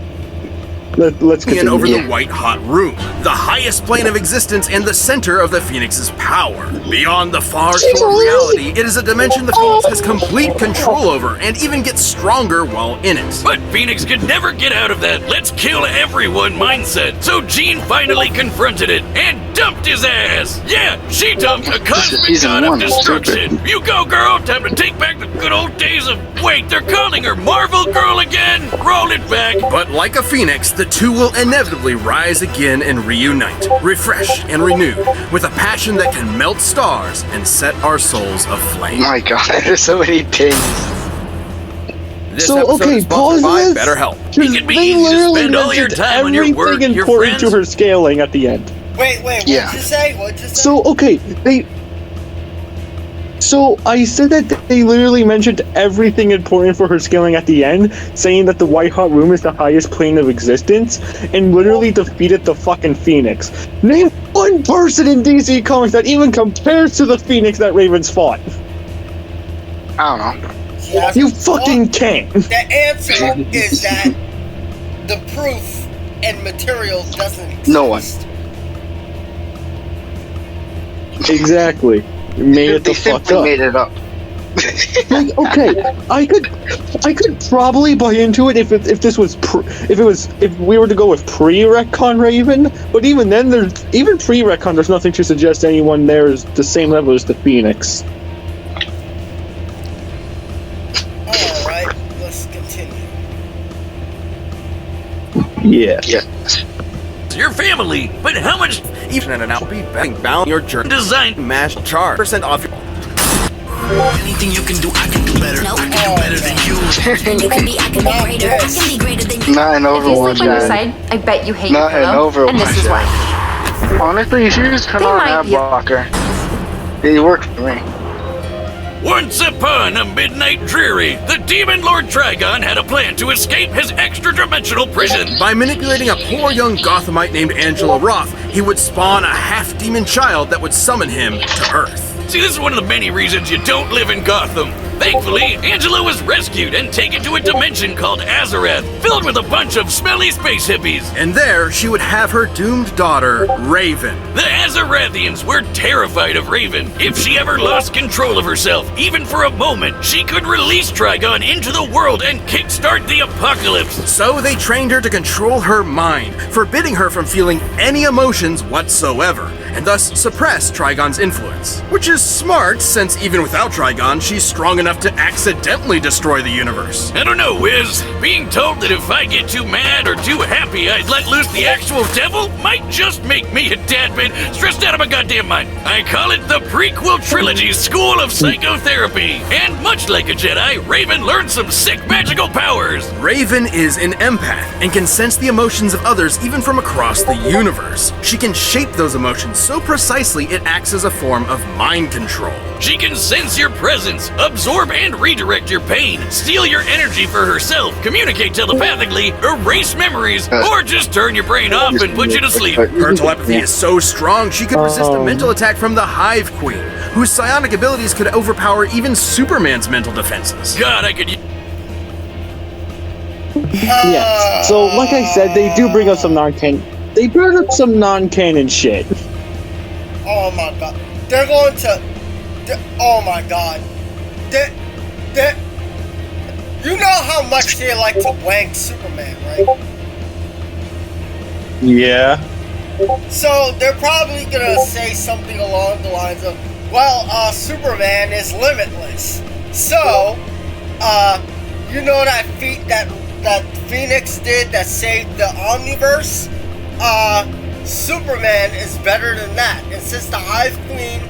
Let's continue. Over the white-hot room, the highest plane of existence and the center of the Phoenix's power. Beyond the far shore of reality, it is a dimension the Phoenix has complete control over and even gets stronger while in it. But Phoenix could never get out of that let's kill everyone mindset, so Jean finally confronted it and dumped his ass. Yeah, she dumped a cosmic god of destruction. You go, girl. Time to take back the good old days of... Wait, they're calling her Marvel Girl again? Roll it back. But like a phoenix, the two will inevitably rise again and reunite, refreshed and renewed, with a passion that can melt stars and set our souls aflame. My god, there's so many things. This episode is sponsored by BetterHelp. It can be easy to spend all your time on your work, your important friends. to her scaling at the end. Wait, what did you say? So I said that they literally mentioned everything important for her scaling at the end, saying that the White Hot Room is the highest plane of existence, and literally defeated the fucking Phoenix. Name one person in DC Comics that even compares to the Phoenix that Ravens fought. I don't know. You fucking can't. The answer is that the proof and material doesn't exist. No one. Exactly. Made it the fuck up. Made it up. Like, okay, I could probably buy into it if we were to go with pre-retcon Raven, but even then, even pre-retcon, there's nothing to suggest anyone there is the same level as the Phoenix. All right, let's continue. Yeah. Yes. Your family, but how much Even in an outbeat bang bound your journey design? mash char % off your Anything you can do, I can do better. I can do better than you. You can be, I can be greater. I can be greater than you. Not an If you Overwatch sleep on your ad. side, I bet you hate Not your an pillow. Overwatch And this is why. Honestly, you should just turn They on might ad be- blocker. They work for me. Once upon a midnight dreary, the demon Lord Trigon had a plan to escape his extra-dimensional prison. By manipulating a poor young Gothamite named Angela Roth, he would spawn a half-demon child that would summon him to Earth. See, this is one of the many reasons you don't live in Gotham. Thankfully, Angela was rescued and taken to a dimension called Azarath, filled with a bunch of smelly space hippies. And there, she would have her doomed daughter, Raven. The Azarathians were terrified of Raven. If she ever lost control of herself, even for a moment, she could release Trigon into the world and kickstart the apocalypse. So they trained her to control her mind, forbidding her from feeling any emotions whatsoever, and thus suppress Trigon's influence. Which is smart, since even without Trigon, she's strong enough to accidentally destroy the universe. I don't know, Wiz. Being told that if I get too mad or too happy, I'd let loose the actual devil might just make me a tad bit stressed out of my goddamn mind. I call it the prequel trilogy's School of Psychotherapy. And much like a Jedi, Raven learned some sick magical powers. Raven is an empath and can sense the emotions of others even from across the universe. She can shape those emotions so precisely it acts as a form of mind control. She can sense your presence, absorb and redirect your pain, steal your energy for herself, communicate telepathically, erase memories, or just turn your brain off and put you to sleep. Her telepathy is so strong she could resist a mental attack from the Hive Queen, whose psionic abilities could overpower even Superman's mental defenses. God, I could Yeah. So, like I said, they do bring up some non-canon. They brought up some non-canon shit. Oh my god. They're going to. Oh my god. They, you know how much they like to wank Superman, right? Yeah. So they're probably gonna say something along the lines of, well, Superman is limitless. So, you know that feat that Phoenix did that saved the Omniverse? Superman is better than that. And since the Hive Queen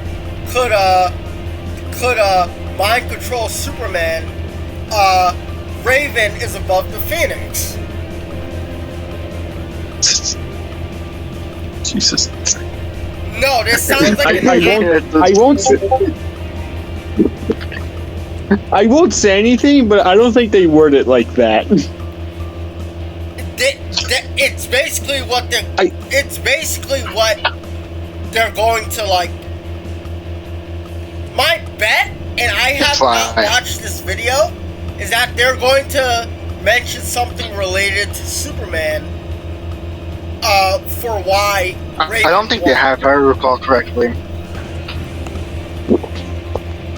could mind control Superman, Raven is above the Phoenix. Jesus. No, this sounds like I won't say anything, but I don't think they word it like that. It's basically what they're going to like. My bet, and I have not watched this video, is that they're going to mention something related to Superman. For why Raven I don't think they have, if I recall correctly.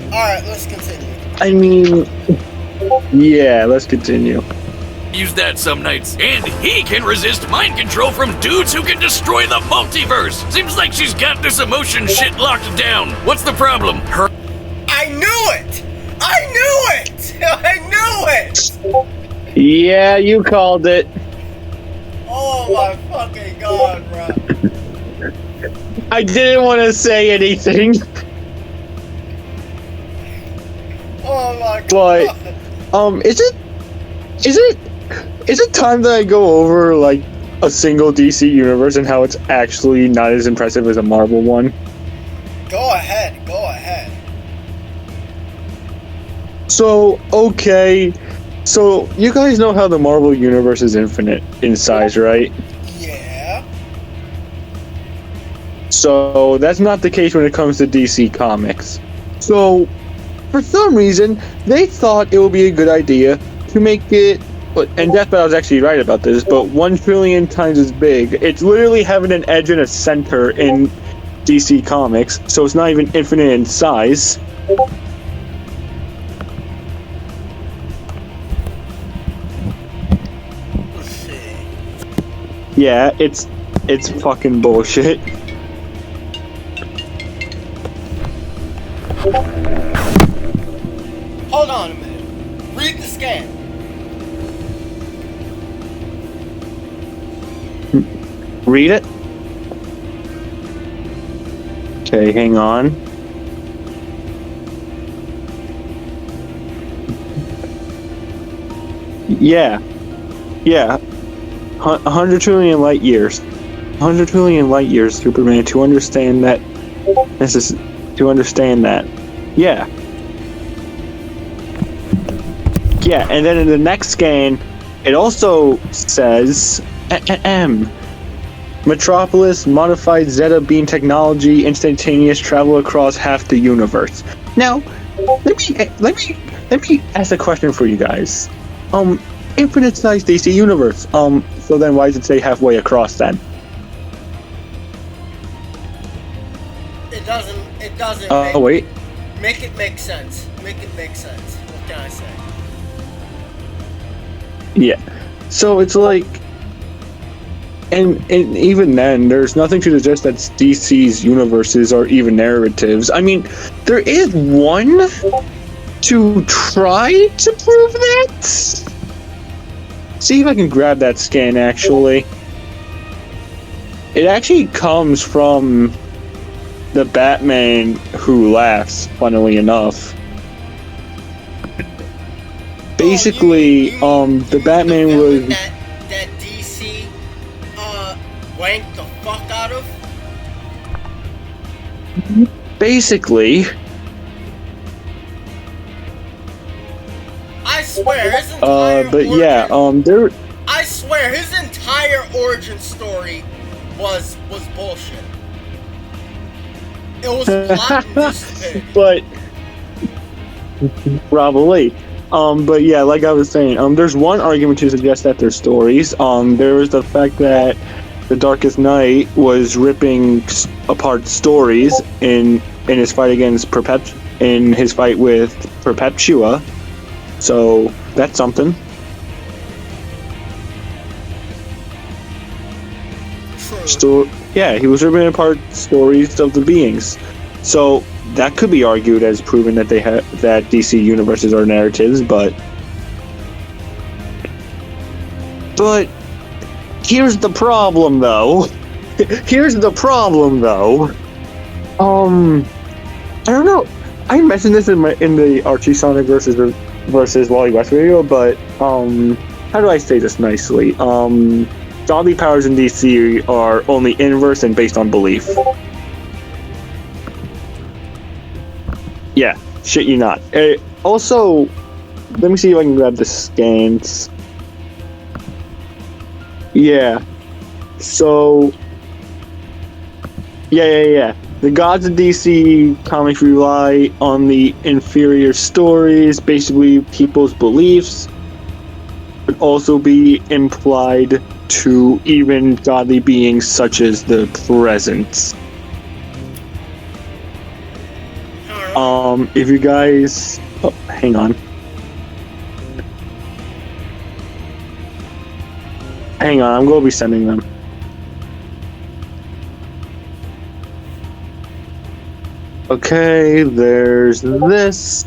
Alright, let's continue. I mean, yeah, let's continue. use that some nights. And he can resist mind control from dudes who can destroy the multiverse. Seems like she's got this emotion shit locked down. What's the problem? Her. I knew it! I knew it! I knew it! Yeah, you called it. Oh my fucking god, bro. I didn't want to say anything. Oh my god. But, is it time that I go over, like, a single DC universe and how it's actually not as impressive as a Marvel one? Go ahead, go ahead. So, okay. So, you guys know how the Marvel universe is infinite in size, right? Yeah. So, that's not the case when it comes to DC Comics. So, for some reason, they thought it would be a good idea to make it, and Deathbed was actually right about this, but 1 trillion times as big. It's literally having an edge and a center in DC Comics, so it's not even infinite in size. Yeah, it's fucking bullshit. Hold on a minute. Read the scan. Read it. Okay, hang on. Yeah. 100 trillion light years. 100 trillion light years, Superman, to understand that. This is to understand that. Yeah. Yeah, and then in the next scan, it also says Metropolis modified Zeta beam technology, instantaneous travel across half the universe. Now, let me ask a question for you guys. Infinite size DC universe. So then why does it say halfway across then? It doesn't Wait. Make it make sense. Make it make sense. What can I say? Yeah. So it's like, and even then, there's nothing to suggest that DC's universes are even narratives. I mean, there is one to try to prove that. See if I can grab that scan, actually. It actually comes from the Batman Who Laughs, funnily enough. Basically, the Batman was... That DC, wanked the fuck out of? Basically... I swear, his entire but origin, yeah, there... I swear, his entire origin story was bullshit. It was plot and dissipate. But... Probably. But yeah, like I was saying, there's one argument to suggest that they're stories. There was the fact that the Darkest Knight was ripping apart stories in his fight against in his fight with Perpetua. So that's something. Yeah, he was ripping apart stories of the beings. So that could be argued as proving that that DC universes are narratives, but here's the problem, though. I don't know. I mentioned this in the Archie Sonic versus Wally West video, but how do I say this nicely? Godly powers in DC are only inverse and based on belief. Yeah, shit you not. Also, let me see if I can grab the scans. Yeah. So... Yeah. The gods of DC comics rely on the inferior stories, basically people's beliefs, but also be implied to even godly beings such as the presence. If you guys... Oh, hang on. I'm going to be sending them. Okay, there's this.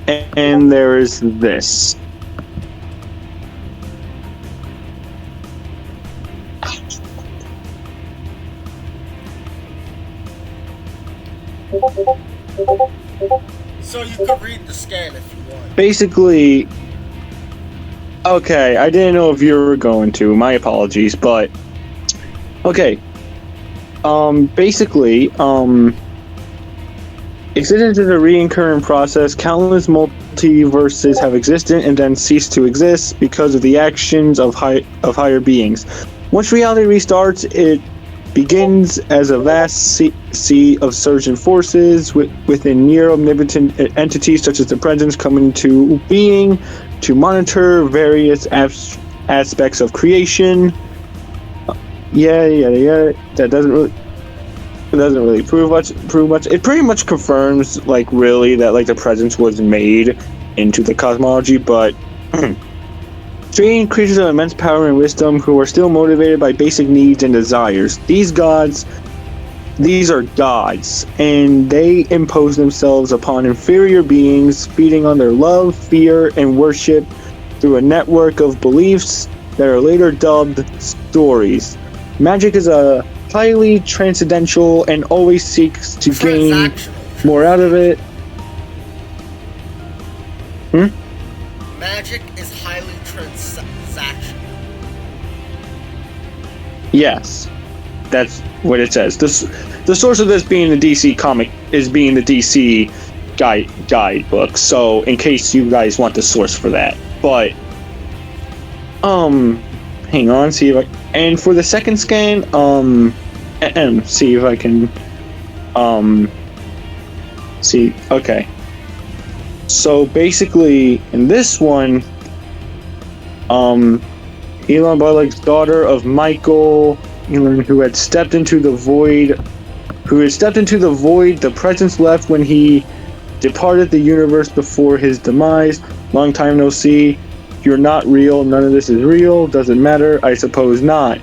And there is this. So you could read the scan if you want. Basically... Okay, I didn't know if you were going to. My apologies, but... Okay. Basically, existence is a recurrent process. Countless multiverses have existed and then ceased to exist because of the actions of higher beings. Once reality restarts, it begins as a vast sea of surging forces within near-omnipotent entities such as the Presence come into being to monitor various aspects of creation. Yeah. That doesn't really prove much. It pretty much confirms, like, really that, like, the Presence was made into the cosmology, but Strange creatures of immense power and wisdom who are still motivated by basic needs and desires. These are gods, and they impose themselves upon inferior beings, feeding on their love, fear, and worship through a network of beliefs that are later dubbed stories. Magic is a highly transcendental and always seeks to gain more out of it. Magic is highly transactional. Yes, that's what it says. The source of this being the DC comic is being the DC guidebook. So, in case you guys want the source for that, but hang on, see if I. And for the second scan, see if I can, see. Okay. So basically, in this one, Elon Barlick's daughter of Michael, Elon, who had stepped into the void, the presence left when he departed the universe before his demise. Long time no see. You're not real. None of this is real. Doesn't matter. I suppose not.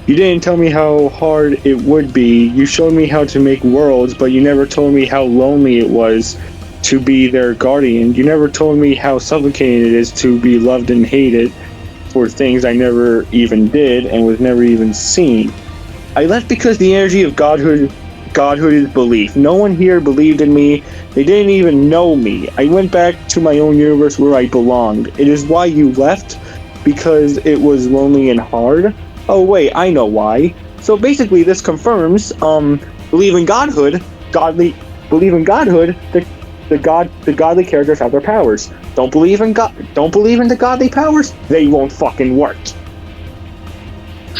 You didn't tell me how hard it would be. You showed me how to make worlds, but you never told me how lonely it was to be their guardian. You never told me how suffocating it is to be loved and hated for things I never even did and was never even seen. I left because the energy of godhood is belief. No one here believed in me. They didn't even know me. I went back to my own universe where I belonged. It is why you left, because it was lonely and hard. Oh wait, I know why. So basically this confirms, believe in godhood, the godly characters have their powers. Don't believe in the godly powers, they won't fucking work.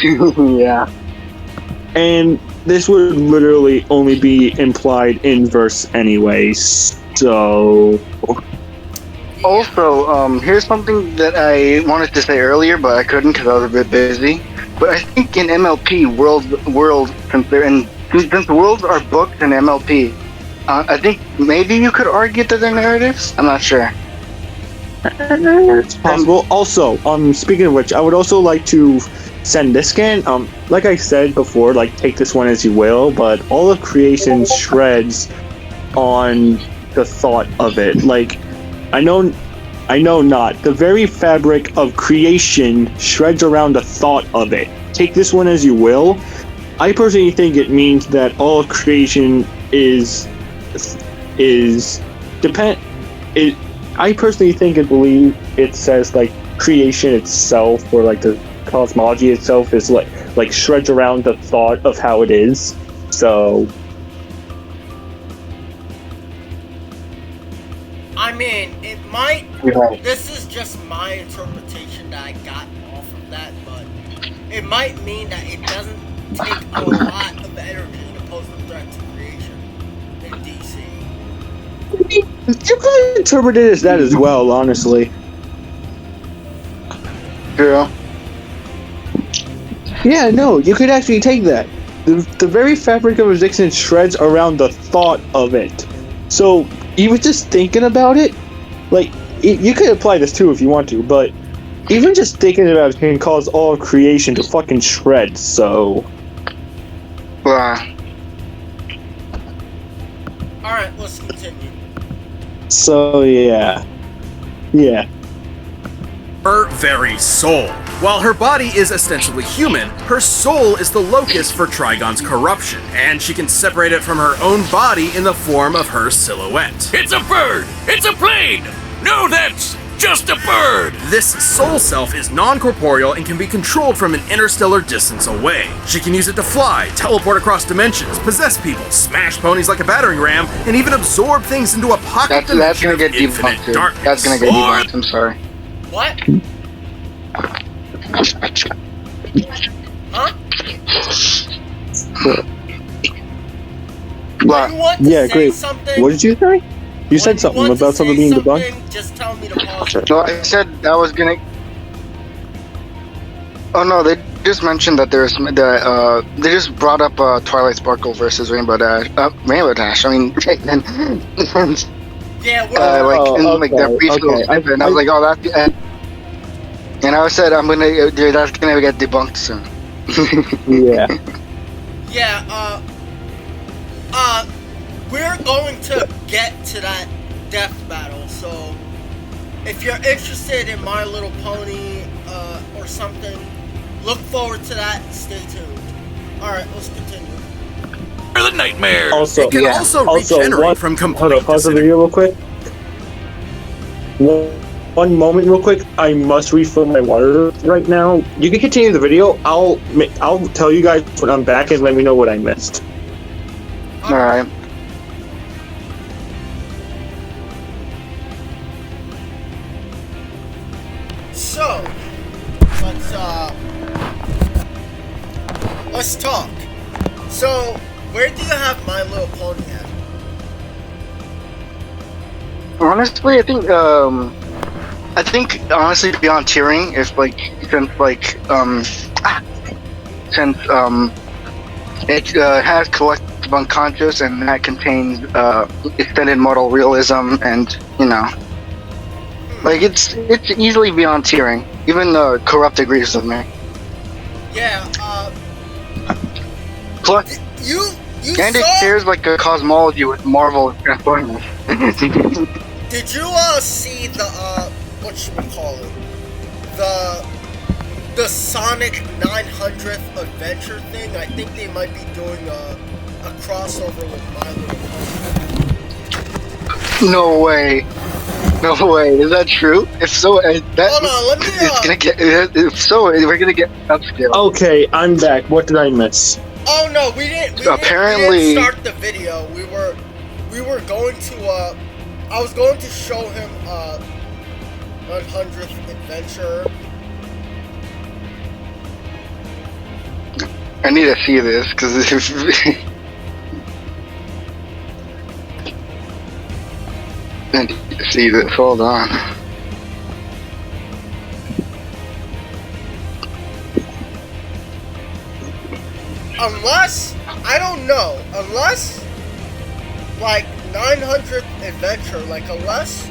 Yeah. And this would literally only be implied in verse anyway, so... Also, here's something that I wanted to say earlier, but I couldn't because I was a bit busy. But I think in MLP, since worlds are booked in MLP, I think maybe you could argue that they're narratives? I'm not sure. It's possible. Also, speaking of which, I would also like to send this scan. Like I said before, like, take this one as you will, but all of creation shreds on the thought of it. Like, I know not. The very fabric of creation shreds around the thought of it. Take this one as you will. I personally think it means that all of creation I personally think and believe it says, like, creation itself, or like the cosmology itself is like shreds around the thought of how it is. So I mean, it might. Right. This is just my interpretation that I got off of that, but it might mean that it doesn't take a lot of energy to pose a threat to creation in DC. You could interpret it as that as well, honestly. Yeah. Yeah, no, you could actually take that. The very fabric of existence shreds around the thought of it. So, even just thinking about it, like, you could apply this too if you want to, but even just thinking about it can cause all of creation to fucking shred, so... Alright, let's continue. So, yeah. Yeah. Her very soul. While her body is ostensibly human, her soul is the locus for Trigon's corruption, and she can separate it from her own body in the form of her silhouette. It's a bird! It's a plane! No, that's just a bird! This soul self is non-corporeal and can be controlled from an interstellar distance away. She can use it to fly, teleport across dimensions, possess people, smash ponies like a battering ram, and even absorb things into a pocket That's dimension gonna of get infinite debunked. darkness. That's gonna get debunked, I'm sorry. What? Huh? What? You want to Yeah, say great. something? What did you say? You said something about something being debunked? Just tell me to pause it. No, I said I was gonna... Oh no, they just mentioned that there's they just brought up Twilight Sparkle versus Rainbow Dash. Rainbow Dash, I mean, and, Yeah, we're like, in like that brief little okay. snippet, and I was like, oh, that's... And I said I'm gonna, dude, that's gonna get debunked soon. Yeah. Yeah, we're going to get to that death battle, so if you're interested in My Little Pony, or something, look forward to that and stay tuned. Alright, let's continue. The nightmare. Also, It can also regenerate from hold on, complete pause the video real quick. One moment, real quick. I must refill my water right now. You can continue the video. I'll tell you guys when I'm back and let me know what I missed. All right. So, let's talk. So, where do you have My Little Pony at? Honestly, I think honestly beyond tiering, if it has collective unconscious and that contains extended model realism, and like it's easily beyond tiering. Even Corrupt agrees with me. Yeah, Plus, you and it saw... shares like a cosmology with Marvel and Transformers. Did you see the whatchamacallit? The Sonic 900th adventure thing? I think they might be doing a crossover with My Little Pony. No way. No way. Is that true? If so, Hold on, let me it's gonna get. If so, we're gonna get upscale. Okay, I'm back. What did I miss? Oh no, we didn't start the video. We were going to I was going to show him 100th adventure. I need to see this because I need to see this. Hold on. Unless, I don't know, unless, like, 900th Adventure, like, unless,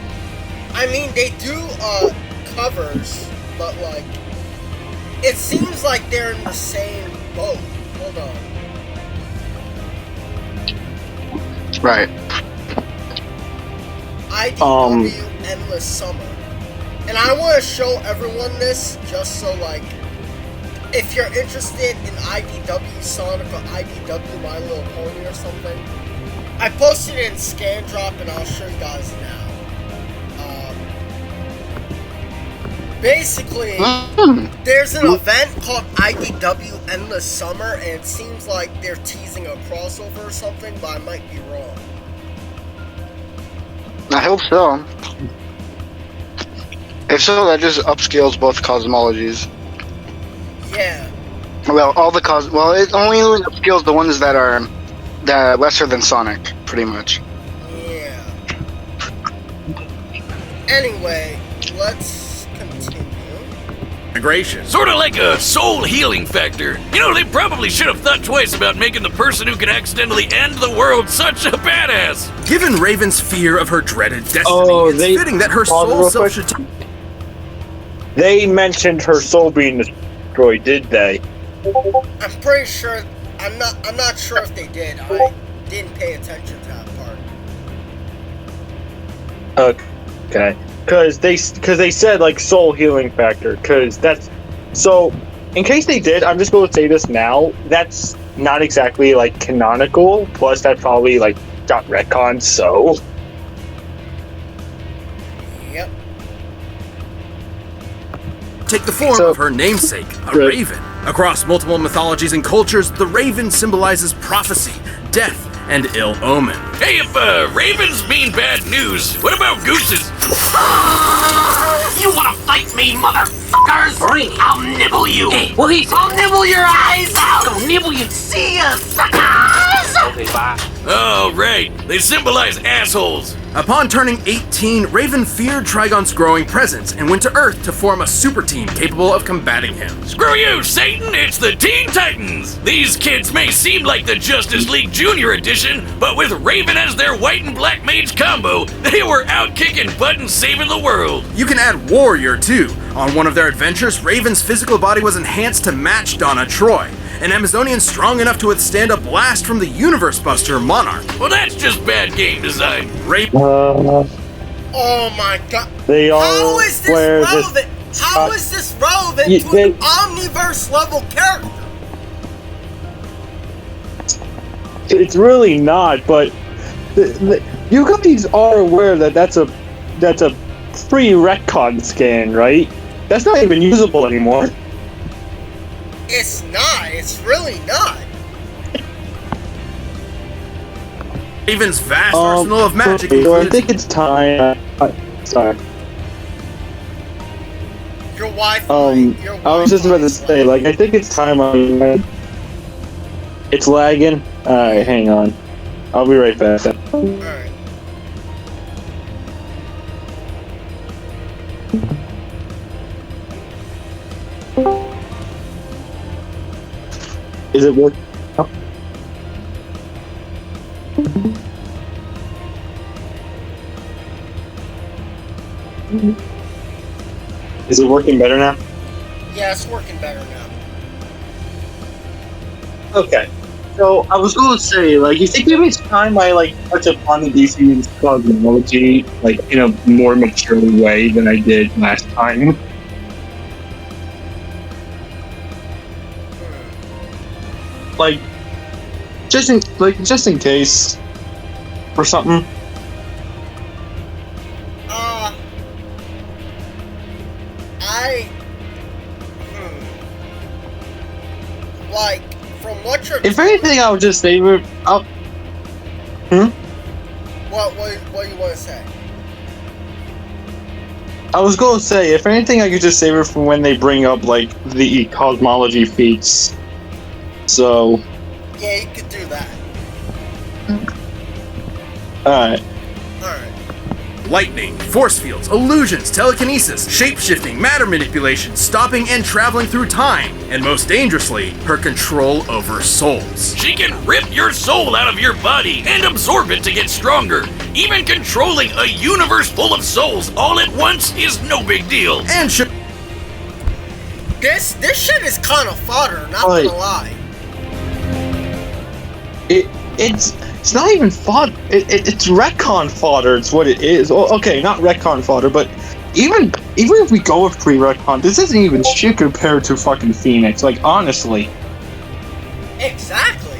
I mean, they do, covers, but, like, it seems like they're in the same boat. Hold on. Right. IDW Endless Summer. And I want to show everyone this, just so, like, if you're interested in IDW Sonic or IDW My Little Pony or something, I posted it in Scan Drop and I'll show you guys now. Basically, there's an event called IDW Endless Summer, and it seems like they're teasing a crossover or something, but I might be wrong. I hope so. If so, that just upscales both cosmologies. Yeah. Well, all the it only upscales the ones that are lesser than Sonic, pretty much. Yeah. Anyway, let's continue. Integration. Sort of like a soul healing factor. You know, they probably should have thought twice about making the person who can accidentally end the world such a badass. Given Raven's fear of her dreaded destiny, it's fitting that her soul self should... They mentioned her soul being destroyed, did they? I'm pretty sure. I'm not sure if they did. I didn't pay attention to that part. Okay, because they said like soul healing factor. Because that's so. In case they did, I'm just going to say this now. That's not exactly like canonical. Plus, that probably like got retconned. So. Yep. Take the form of her namesake, a raven. Across multiple mythologies and cultures, the raven symbolizes prophecy, death, and ill omen. Hey, if ravens mean bad news, what about gooses? You wanna fight me, motherfuckers? Bring it. I'll nibble you. Hey, well, I'll nibble your eyes out. I'll nibble you. See ya, suckers. Okay, bye. Oh, right. They symbolize assholes. Upon turning 18, Raven feared Trigon's growing presence and went to Earth to form a super team capable of combating him. Screw you, Satan! It's the Teen Titans! These kids may seem like the Justice League Junior Edition, but with Raven as their white and black mage combo, they were out kicking butt and saving the world. You can add Warrior too. On one of their adventures, Raven's physical body was enhanced to match Donna Troy, an Amazonian strong enough to withstand a blast from the Universe Buster Monarch. Well, that's just bad game design. Raven. Oh my god. They all How is this wear relevant? How is this relevant to an Omniverse level character? It's really not, but you guys are aware that that's a pre-retcon scan, right? That's not even usable anymore. It's not. It's really not. Raven's vast arsenal of magic So I includes... think it's time. Sorry. Your Wi-Fi. I was just about to say, like, I think it's time. It's lagging. Alright, hang on. I'll be right back. Alright. Is it working? Is it working better now? Yeah, it's working better now. Okay. So I was going to say, like, you think maybe it's time I touch upon the DC's cosmology, like, in a more mature way than I did last time? Like, just in case, or something. Like, from what you're... If anything, I would just save it. What do you want to say? I was going to say, if anything, I could just save it for when they bring up, like, the cosmology feats. So... Yeah, you could do that. Alright. Alright. Lightning, force fields, illusions, telekinesis, shape-shifting, matter manipulation, stopping and traveling through time, and most dangerously, her control over souls. She can rip your soul out of your body and absorb it to get stronger. Even controlling a universe full of souls all at once is no big deal. And This shit is kind of fodder, not gonna lie. It's not even fodder. It's retcon fodder. It's what it is. Okay, not retcon fodder, but even if we go with pre-retcon, this isn't even shit compared to fucking Phoenix. Like, honestly. Exactly.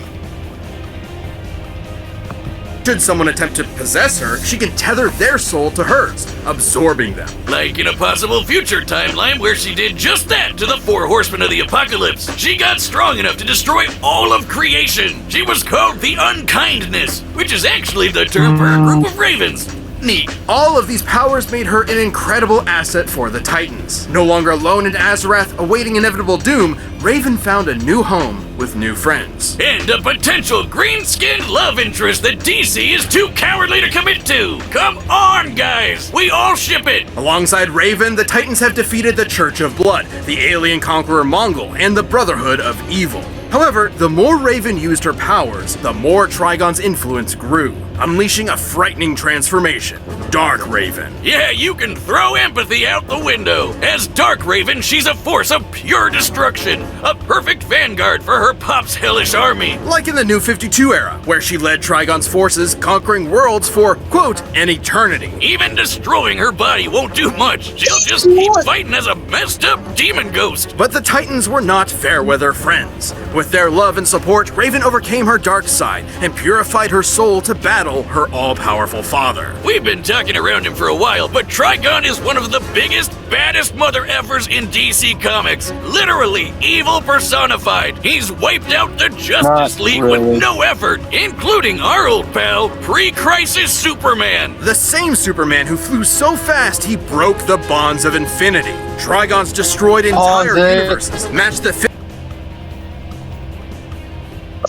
should someone attempt to possess her, she can tether their soul to hers, absorbing them. Like in a possible future timeline where she did just that to the 4 horsemen of the apocalypse. She got strong enough to destroy all of creation. She was called the Unkindness, which is actually the term for a group of ravens. Neat. All of these powers made her an incredible asset for the Titans. No longer alone in Azarath, awaiting inevitable doom, Raven found a new home with new friends. And a potential green-skinned love interest that DC is too cowardly to commit to. Come on, guys! We all ship it! Alongside Raven, the Titans have defeated the Church of Blood, the alien conqueror Mongol, and the Brotherhood of Evil. However, the more Raven used her powers, the more Trigon's influence grew, unleashing a frightening transformation. Dark Raven. Yeah, you can throw empathy out the window. As Dark Raven, she's a force of pure destruction, a perfect vanguard for her pop's hellish army. Like in the New 52 era, where she led Trigon's forces, conquering worlds for, quote, an eternity. Even destroying her body won't do much. She'll just keep fighting as a messed up demon ghost. But the Titans were not fair-weather friends. With their love and support, Raven overcame her dark side and purified her soul to battle her all-powerful father. We've been talking around him for a while, but Trigon is one of the biggest, baddest mother effers in DC Comics. Literally evil personified. He's wiped out the Justice League with no effort, including our old pal, pre-crisis Superman. The same Superman who flew so fast he broke the bonds of infinity. Trigon's destroyed entire universes, matched the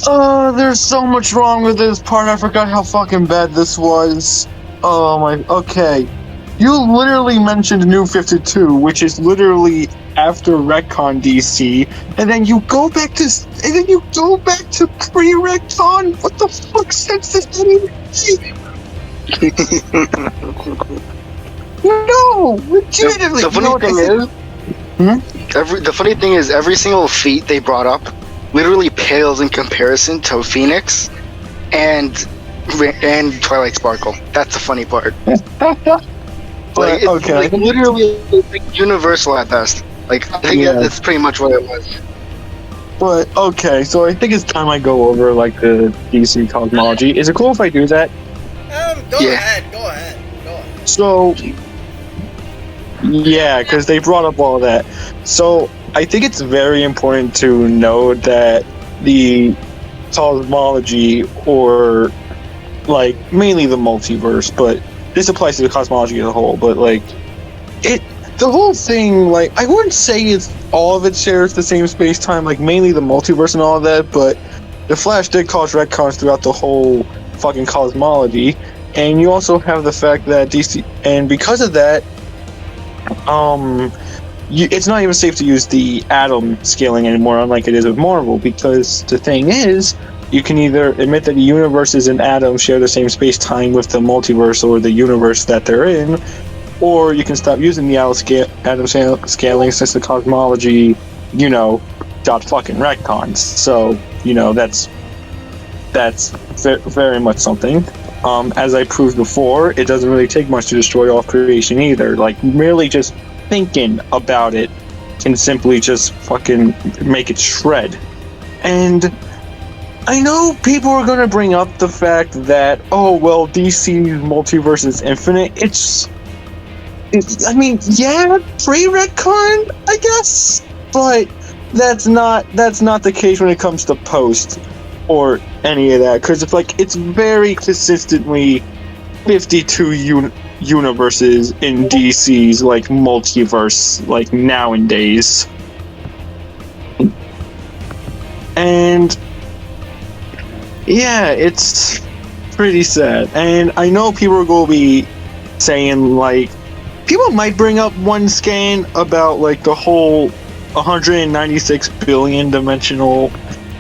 Oh, there's so much wrong with this part. I forgot how fucking bad this was. Oh my. Okay. You literally mentioned New 52, which is literally after Retcon DC, and then you go back to pre-Retcon. What the fuck sense does that even make? No, legitimately. The funny thing is, every single feat they brought up literally pales in comparison to Phoenix and Twilight Sparkle. That's the funny part. Like, it's like literally like universal at best. Like, I think that's pretty much what it was. But, okay, so I think it's time I go over, like, the DC cosmology. Is it cool if I do that? Go ahead. So, yeah, because they brought up all that. So, I think it's very important to note that the cosmology, or, like, mainly the multiverse, but this applies to the cosmology as a whole, but, like, the whole thing, like, I wouldn't say it's all of it shares the same space-time, like, mainly the multiverse and all of that, but the Flash did cause retcons throughout the whole fucking cosmology, and you also have the fact that DC, and because of that, it's not even safe to use the atom scaling anymore, unlike it is with Marvel, because the thing is, you can either admit that the universes and atoms share the same space-time with the multiverse or the universe that they're in, or you can stop using the atom scaling since the cosmology, got fucking retcons. So, that's very much something. As I proved before, it doesn't really take much to destroy all creation either. Like, merely just thinking about it can simply just fucking make it shred. And I know people are going to bring up the fact that, oh, well, DC's multiverse is infinite. I mean, yeah, pre-retcon, I guess, but that's not the case when it comes to post or any of that, because it's very consistently 52 universes in DC's, like, multiverse, like, nowadays. And yeah, it's pretty sad. And I know people are going to be saying, like, people might bring up one scan about, like, the whole 196 billion dimensional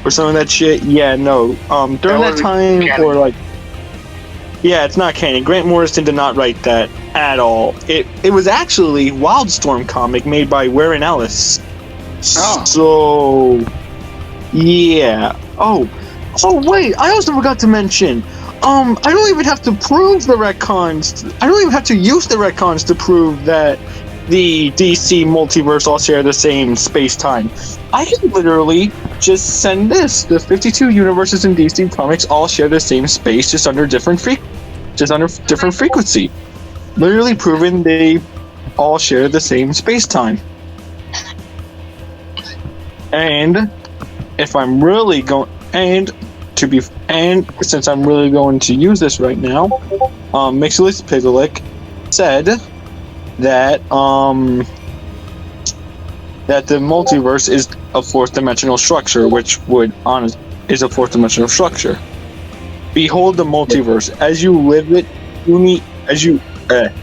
or some of that shit. Yeah, no. During that time, or, like, yeah, it's not canon. Grant Morrison did not write that at all. It was actually Wildstorm comic made by Warren Ellis. Oh. So, yeah. Oh, wait, I also forgot to mention, I don't even have to prove the retcons. I don't even have to use the retcons to prove that the DC multiverse all share the same space-time. I can literally just send this. The 52 universes in DC Comics all share the same space, just under different frequency. Literally proving they all share the same space-time. And if I'm really going, and since I'm really going to use this right now, Mixilus Pigalick said that that the multiverse is a fourth dimensional structure, which is a fourth dimensional structure. Behold the multiverse as you live it,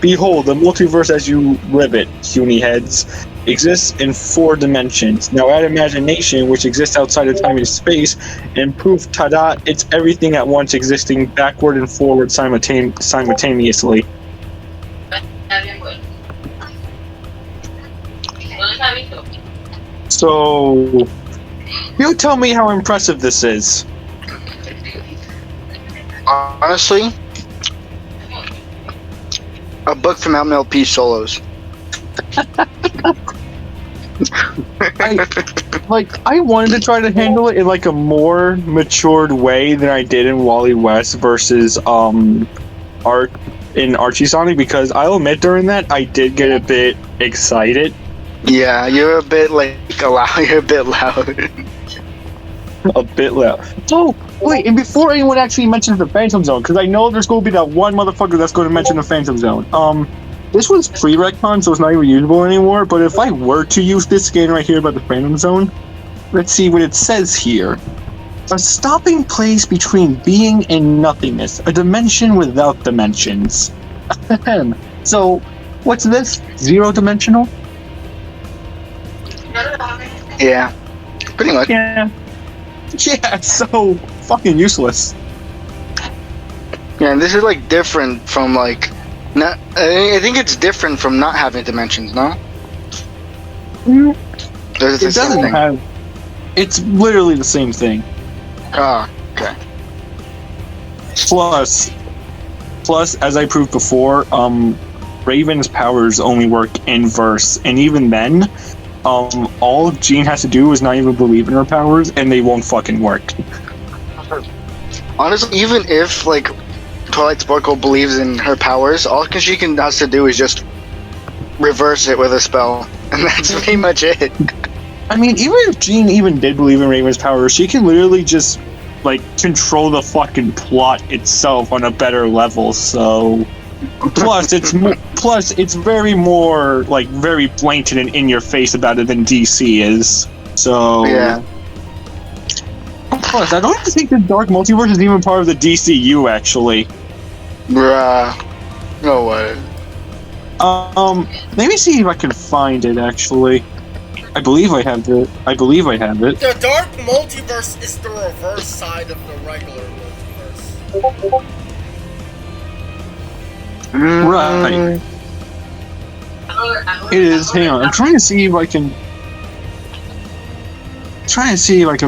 behold the multiverse as you live it, Uni heads, exists in 4 dimensions. Now add imagination, which exists outside of time and space, and proof, tada, it's everything at once existing backward and forward simultaneously. So, you tell me how impressive this is. Honestly, a book from MLP Solos. I wanted to try to handle it in like a more matured way than I did in Wally West versus Archie Sonic, because I'll admit during that I did get a bit excited. Yeah, you're a bit you're a bit loud. A bit loud. Oh, wait, and before anyone actually mentions the Phantom Zone, because I know there's going to be that one motherfucker that's going to mention the Phantom Zone. This was pre-retcon, so it's not even usable anymore, but if I were to use this scan right here about the Phantom Zone, let's see what it says here. A stopping place between being and nothingness, a dimension without dimensions. So, what's this? Zero-dimensional? Yeah, pretty much. Yeah. Yeah, it's so fucking useless. Yeah, and this is like different from like not. I think it's different from not having dimensions. No. It doesn't have. It's literally the same thing. Oh, okay. Plus, as I proved before, Raven's powers only work in verse, and even then, all Jean has to do is not even believe in her powers, and they won't fucking work. Honestly, even if like Twilight Sparkle believes in her powers, all she has to do is just reverse it with a spell, and that's pretty much it. I mean, even if Jean even did believe in Raven's powers, she can literally just like control the fucking plot itself on a better level. So, plus it's very more like very blatant and in your face about it than DC is. So yeah. Plus, I don't even think the Dark Multiverse is even part of the DCU actually. Bruh. No way. Let me see if I can find it actually. I believe I have it. The Dark Multiverse is the reverse side of the regular multiverse. Right. It is. Hang on. I'm trying to see if I can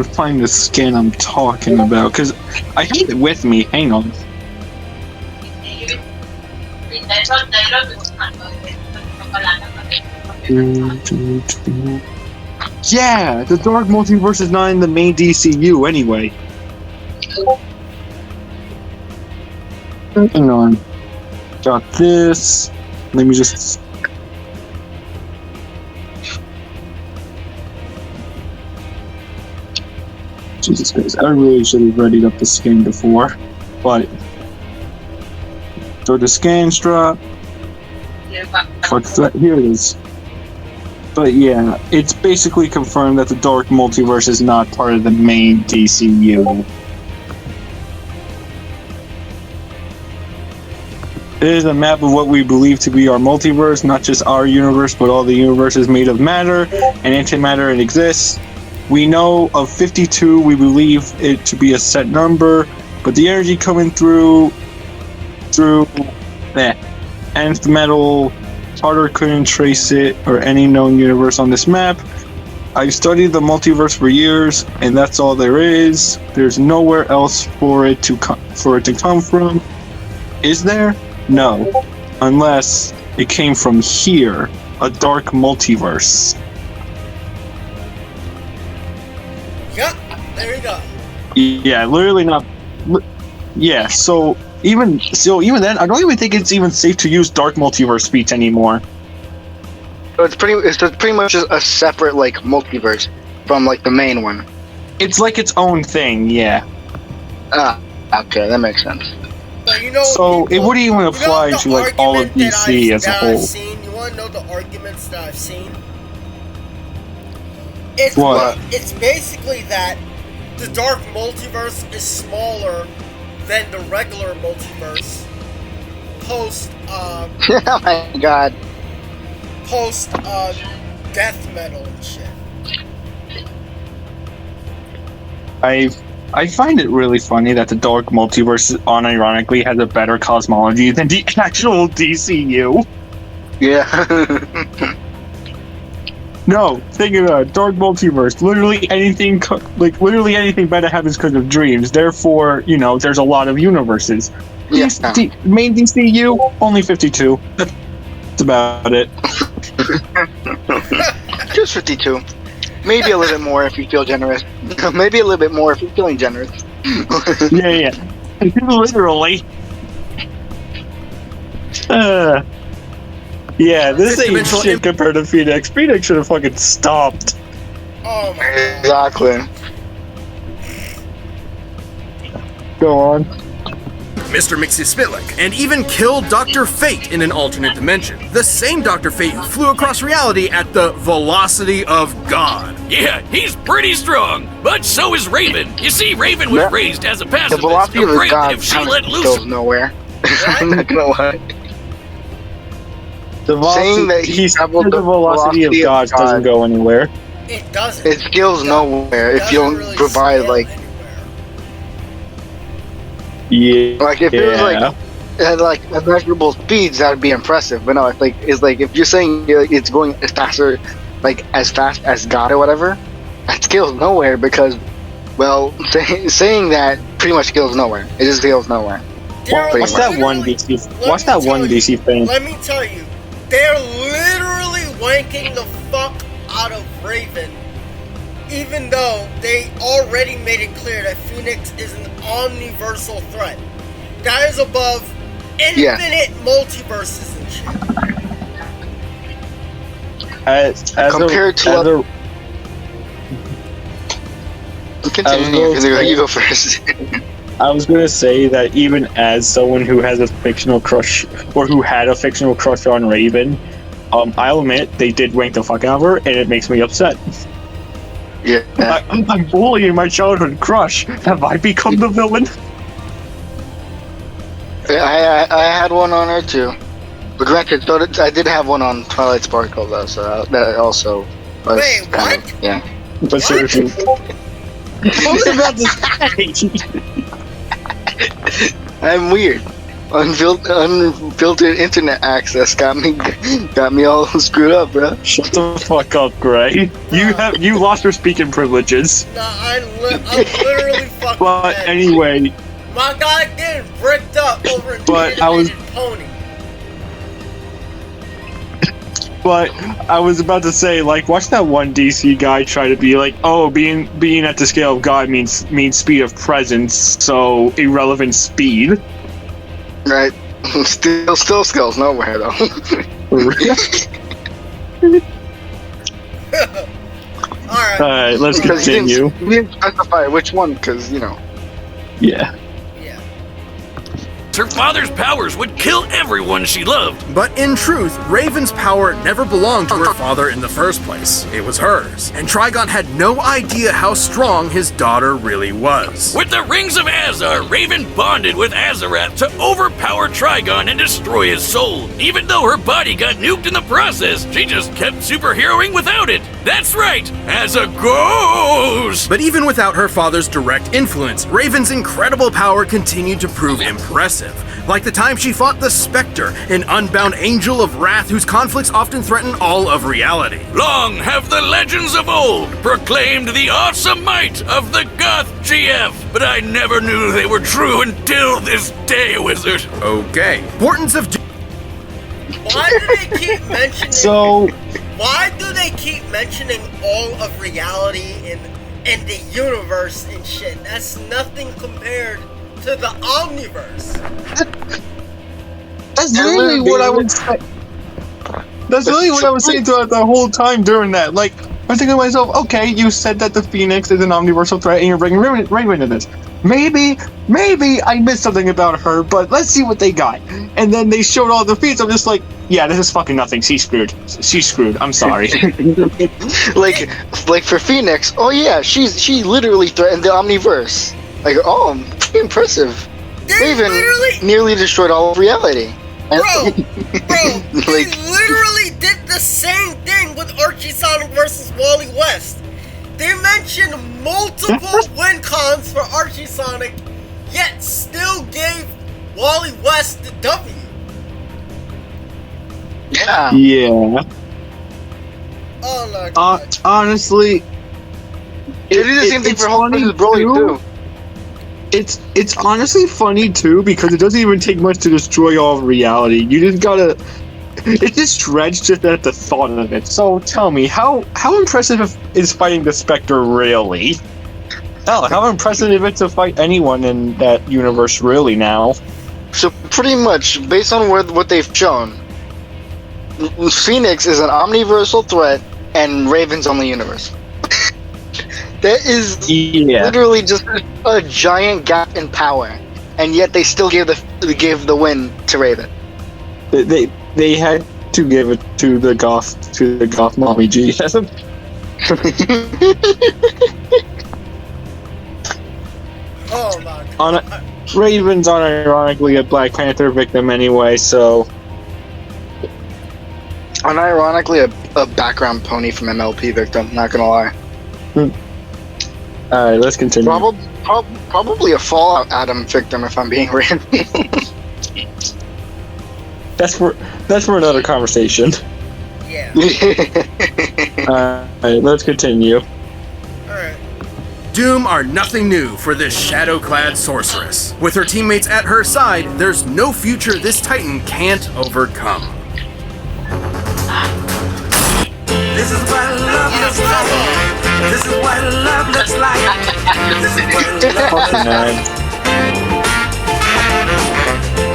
find the skin I'm talking about because I have it with me. Hang on. Yeah, the Dark Multiverse is not in the main DCU anyway. Hang on. Got this. Let me just... Jesus Christ, I really should have readied up the skin before. But... So the scans drop. Here it is. But yeah, it's basically confirmed that the Dark Multiverse is not part of the main DCU. It is a map of what we believe to be our multiverse, not just our universe, but all the universes made of matter and antimatter that exists. We know of 52, we believe it to be a set number, but the energy coming through nth metal, Carter couldn't trace it or any known universe on this map. I've studied the multiverse for years, and that's all there is. There's nowhere else for it to come from. Is there? No, unless it came from here, a dark multiverse. Yep, there you go. Yeah, literally not. Yeah, so even then, I don't even think it's even safe to use dark multiverse speech anymore. So it's pretty much just a separate like multiverse from like the main one. It's like its own thing, yeah. Okay, that makes sense. But you know, so it wouldn't even apply to like all of DC as a whole. You want to know the arguments that I've seen? It's basically that the dark multiverse is smaller than the regular multiverse. Post oh my god. Post death metal and shit. I find it really funny that the Dark Multiverse unironically has a better cosmology than the actual DCU. Yeah. No, think about it. Dark Multiverse. Literally anything bad happens because of dreams. Therefore, there's a lot of universes. Yeah. Main DCU, only 52. That's about it. Just 52. Maybe a little bit more if you feel generous. Maybe a little bit more if you're feeling generous. Yeah. Literally. Yeah, this ain't shit compared to Phoenix. Phoenix should have fucking stopped. Oh my god. Exactly. Go on. Mr. Mxyzptlk, and even killed Dr. Fate in an alternate dimension. The same Dr. Fate who flew across reality at the velocity of God. Yeah, he's pretty strong, but so is Raven. You see, Raven was raised as a pacifist, the velocity of afraid God that if she let loose... goes nowhere. I'm not gonna lie. saying that he traveled the velocity of God doesn't go anywhere. It doesn't. It scales nowhere if you don't really provide scale like. Yeah. Like if it was like at like immeasurable speeds, that would be impressive. But no, it's like if you're saying it's going as faster, like as fast as God or whatever, that scales nowhere because, well, saying that pretty much scales nowhere. It just scales nowhere. What's that one DC? What's that one DC thing? Let me tell you, they're literally wanking the fuck out of Raven, even though they already made it clear that Phoenix is an omniversal threat. That is above infinite multiverses and shit. Compared to you go first. I was gonna say that even as someone who has a fictional crush, or who had a fictional crush on Raven, I'll admit they did wank the fuck out of her, and it makes me upset. Yeah, I'm bullying my childhood crush. Have I become the villain? I had one on her too. But granted, I did have one on Twilight Sparkle though, so that also was kind of, yeah. But seriously, what was I about to say? I'm weird. Unfiltered internet access got me all screwed up, bro. Shut the fuck up, Gray. You lost your speaking privileges. Nah, I'm literally fucking But dead. anyway, my guy getting bricked up over an animated pony. But I was about to say, like, watch that one DC guy try to be like, oh, being at the scale of God means speed of presence, so irrelevant speed. Right. Still scales nowhere though. Alright, let's continue. We didn't specify which one, because, you know. Yeah. Her father's powers would kill everyone she loved. But in truth, Raven's power never belonged to her father in the first place. It was hers. And Trigon had no idea how strong his daughter really was. With the Rings of Azar, Raven bonded with Azarath to overpower Trigon and destroy his soul. Even though her body got nuked in the process, she just kept superheroing without it. That's right, as a ghost! But even without her father's direct influence, Raven's incredible power continued to prove impressive. Like the time she fought the Spectre, an unbound angel of wrath whose conflicts often threaten all of reality. Long have the legends of old proclaimed the awesome might of the Goth GF, but I never knew they were true until this day, Wizard. Okay. Importance of... Why do they keep mentioning... Why do they keep mentioning all of reality and the universe and shit? That's nothing compared to the omniverse. That's literally what I was saying. That's literally what I was saying throughout the whole time during that. Like, I was thinking to myself, okay, you said that the Phoenix is an omniversal threat and you're bringing Raven into this. Maybe I missed something about her, but let's see what they got. And then they showed all the feats. I'm just like, yeah, this is fucking nothing. She's screwed. I'm sorry. like for Phoenix, oh yeah, she literally threatened the omniverse. Like, oh, pretty impressive. Raven nearly destroyed all of reality. Bro, they literally did the same thing with Archie Sonic versus Wally West. They mentioned multiple win cons for Archie Sonic, yet still gave Wally West the W. Yeah. Yeah. Oh my god. Honestly, they did the same thing for Hulk versus Broly too. It's honestly funny too, because it doesn't even take much to destroy all of reality. You just gotta... It just dreads just at the thought of it. So tell me, how impressive is fighting the Spectre really? Hell, how impressive is it to fight anyone in that universe really now? So pretty much, based on what they've shown, Phoenix is an omniversal threat and Raven's on the universe. That is literally just a giant gap in power, and yet they still gave the win to Raven. They had to give it to the goth mommy GM. Oh my god. Raven's unironically a Black Panther victim anyway, so Unironically, a background pony from MLP victim. Not gonna lie. All right, let's continue. Probably a Fallout Adam victim, if I'm being real. That's for another conversation. Yeah. Alright, let's continue. Alright. Doom are nothing new for this shadow-clad sorceress. With her teammates at her side, there's no future this Titan can't overcome. This is what love looks like. This is what love looks like. This is what Fucking man.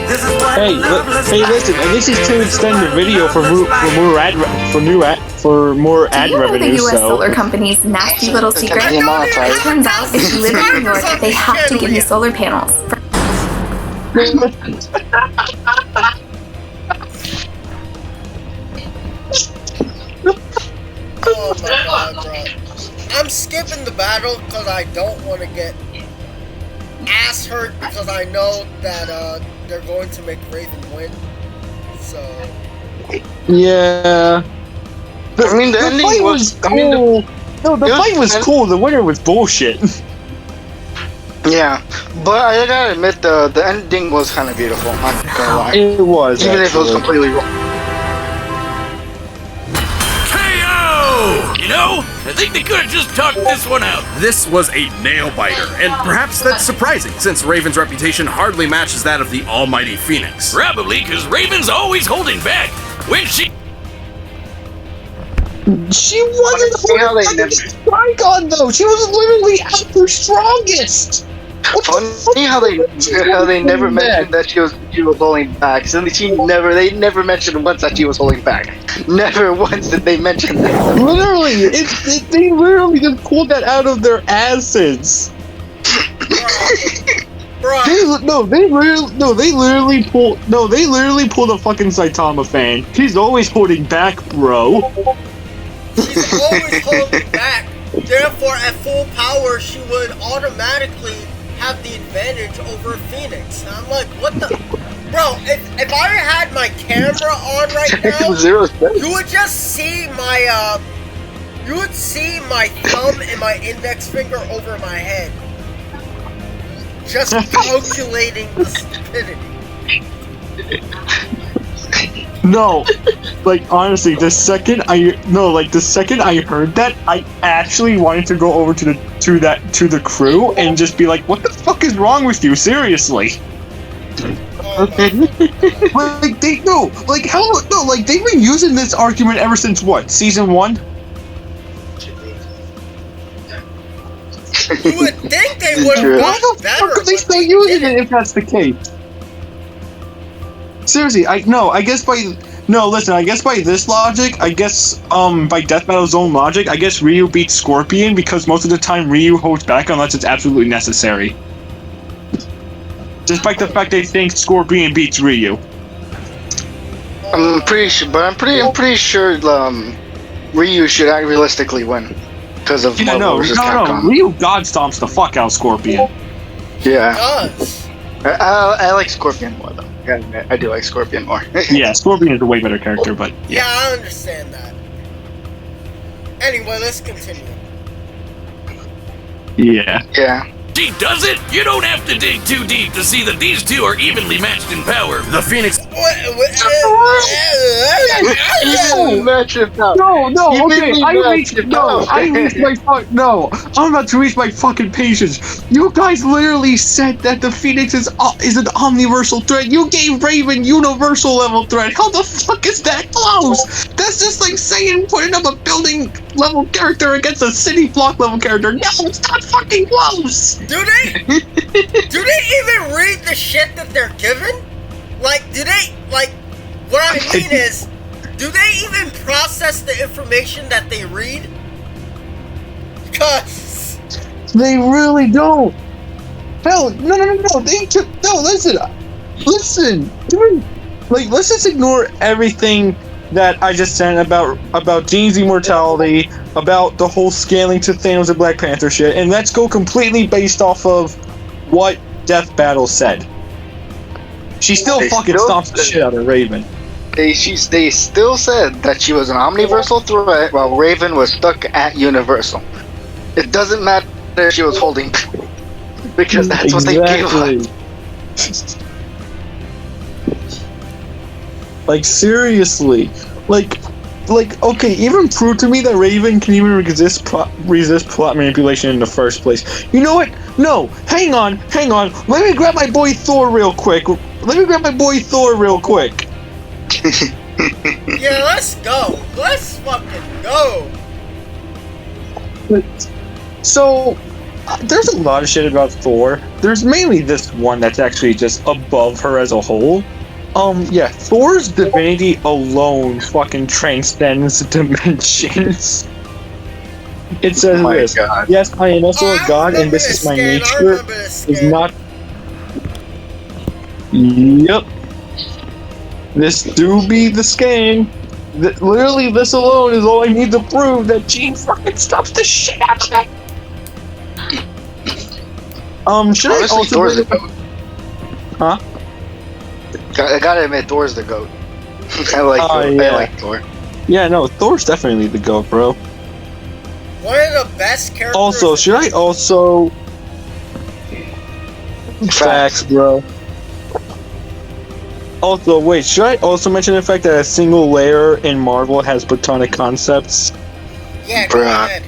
This is what Hey, love looks hey, like. listen, and this is to extend the video for more ad Do you know the revenue. U.S. So solar company's nasty little secret? It's demonetized. It turns out if you live in New York, they have to give you solar panels. Oh my god, bro. I'm skipping the battle because I don't want to get ass hurt because I know that they're going to make Raven win. So. yeah. I mean, the ending fight was cool. No, the it was- fight was cool. The winner was bullshit. Yeah, but I gotta admit the ending was kind of beautiful. I'm not gonna lie. It was. Even if it was actually. completely wrong. KO! You know, I think they could have just talked this one out. This was a nail-biter, and perhaps that's surprising, since Raven's reputation hardly matches that of the almighty Phoenix. Probably because Raven's always holding back. When she She wasn't Funny how they holding Trigon though. She was literally at her strongest. Funny how they never mentioned that she was holding back. So they never mentioned once that she was holding back. Never once did they mention that. Literally, they literally just pulled that out of their asses. Bro. They literally pulled a fucking Saitama fan. She's always holding back, bro. She's always holding back. Therefore, at full power, she would automatically have the advantage over Phoenix. And I'm like, what the? Bro, if I had my camera on right now, Zero cents. you would just see my, you would see my thumb and my index finger over my head. Just calculating the stupidity. No, like honestly, the second I heard that, I actually wanted to go over to the crew and just be like, "What the fuck is wrong with you? Seriously." Oh my Like they've been using this argument ever since what, season 1? You would think they would True. have Why gotten the better. fuck are they but still they using didn't. it if that's the case? Seriously, I guess by this logic, by Death Battle's own logic, I guess Ryu beats Scorpion because most of the time Ryu holds back unless it's absolutely necessary. Despite the fact they think Scorpion beats Ryu. I'm pretty sure Ryu should realistically win because of Marvel vs. Capcom. Ryu God stomps the fuck out of Scorpion. Yeah, Does. I like Scorpion more though. Gotta admit, I do like Scorpion more. Yeah, Scorpion is a way better character, but Yeah, I understand that. Anyway, let's continue. yeah. Yeah. she does it, you don't have to dig too deep to see that these two are evenly matched in power. The Phoenix No, okay, I'm about to reach my fucking patience. You guys literally said that the Phoenix is an omniversal threat. You gave Raven universal level threat. How the fuck is that close? That's just like saying putting up a building level character against a city block level character. No, it's not fucking close. Do they even read the shit that they're given? Like, what I mean is, do they even process the information that they read? Because They really don't. Hell, no. Listen. Let's just ignore everything that I just said about Jean's immortality, about the whole scaling to Thanos and Black Panther shit, and let's go completely based off of what Death Battle said. She still fucking stomps the shit out of Raven. they still said that she was an omniversal threat while Raven was stuck at Universal. It doesn't matter if she was holding, because that's what they gave her. Like, seriously, like, okay, even prove to me that Raven can even resist plot manipulation in the first place. You know what? No, hang on. Let me grab my boy Thor real quick. Yeah, let's go. Let's fucking go. So, there's a lot of shit about Thor. There's mainly this one that's actually just above her as a whole. Yeah, Thor's divinity alone fucking transcends Oh dimensions. It says this. God. Yes, I am also a god, and this is my nature. Is not. Yep. This do be the scan. Literally, this alone is all I need to prove that Jean fucking stops the shit out of me. Should Honestly, I also Thor's the goat. Huh? I gotta admit, Thor's the goat. I like Thor. Yeah, no, Thor's definitely the GOAT, bro. One of the best characters. Also, should I also... Facts, bro. Also, wait, should I also mention the fact that a single layer in Marvel has platonic concepts? Yeah, go ahead.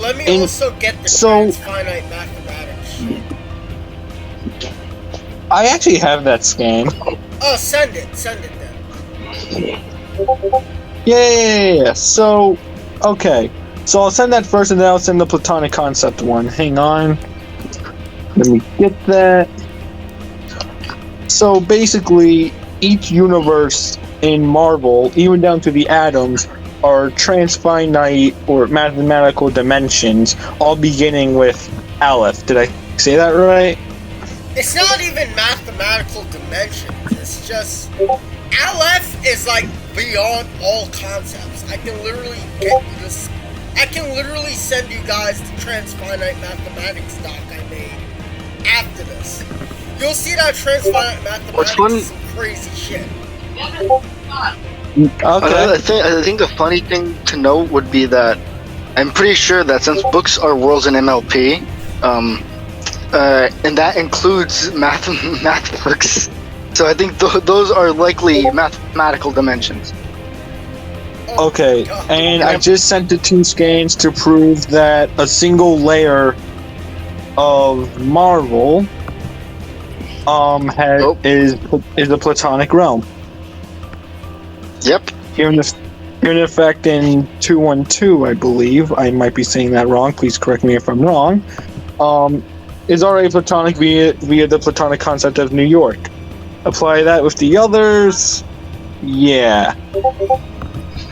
Let me also get the transfinite mathematics shit. I actually have that scan. Oh, send it then. Yeah. So, okay. So I'll send that first, and then I'll send the platonic concept one. Hang on. Let me get that. So basically, each universe in Marvel, even down to the atoms, are transfinite or mathematical dimensions, all beginning with Aleph. Did I say that right? It's not even mathematical dimensions. It's just Aleph is like beyond all concepts. I can literally send you guys the transfinite mathematics doc I made after this. You'll see that transfinite mathematics is some crazy shit. Okay. I think the funny thing to note would be that I'm pretty sure that since books are worlds in MLP, and that includes math books, so I think those are likely mathematical dimensions. Okay, and I just sent the 2 scans to prove that a single layer of Marvel is a platonic realm. Yep. Here in effect in 212, I believe. I might be saying that wrong. Please correct me if I'm wrong. Is already platonic via the platonic concept of New York. Apply that with the others. Yeah.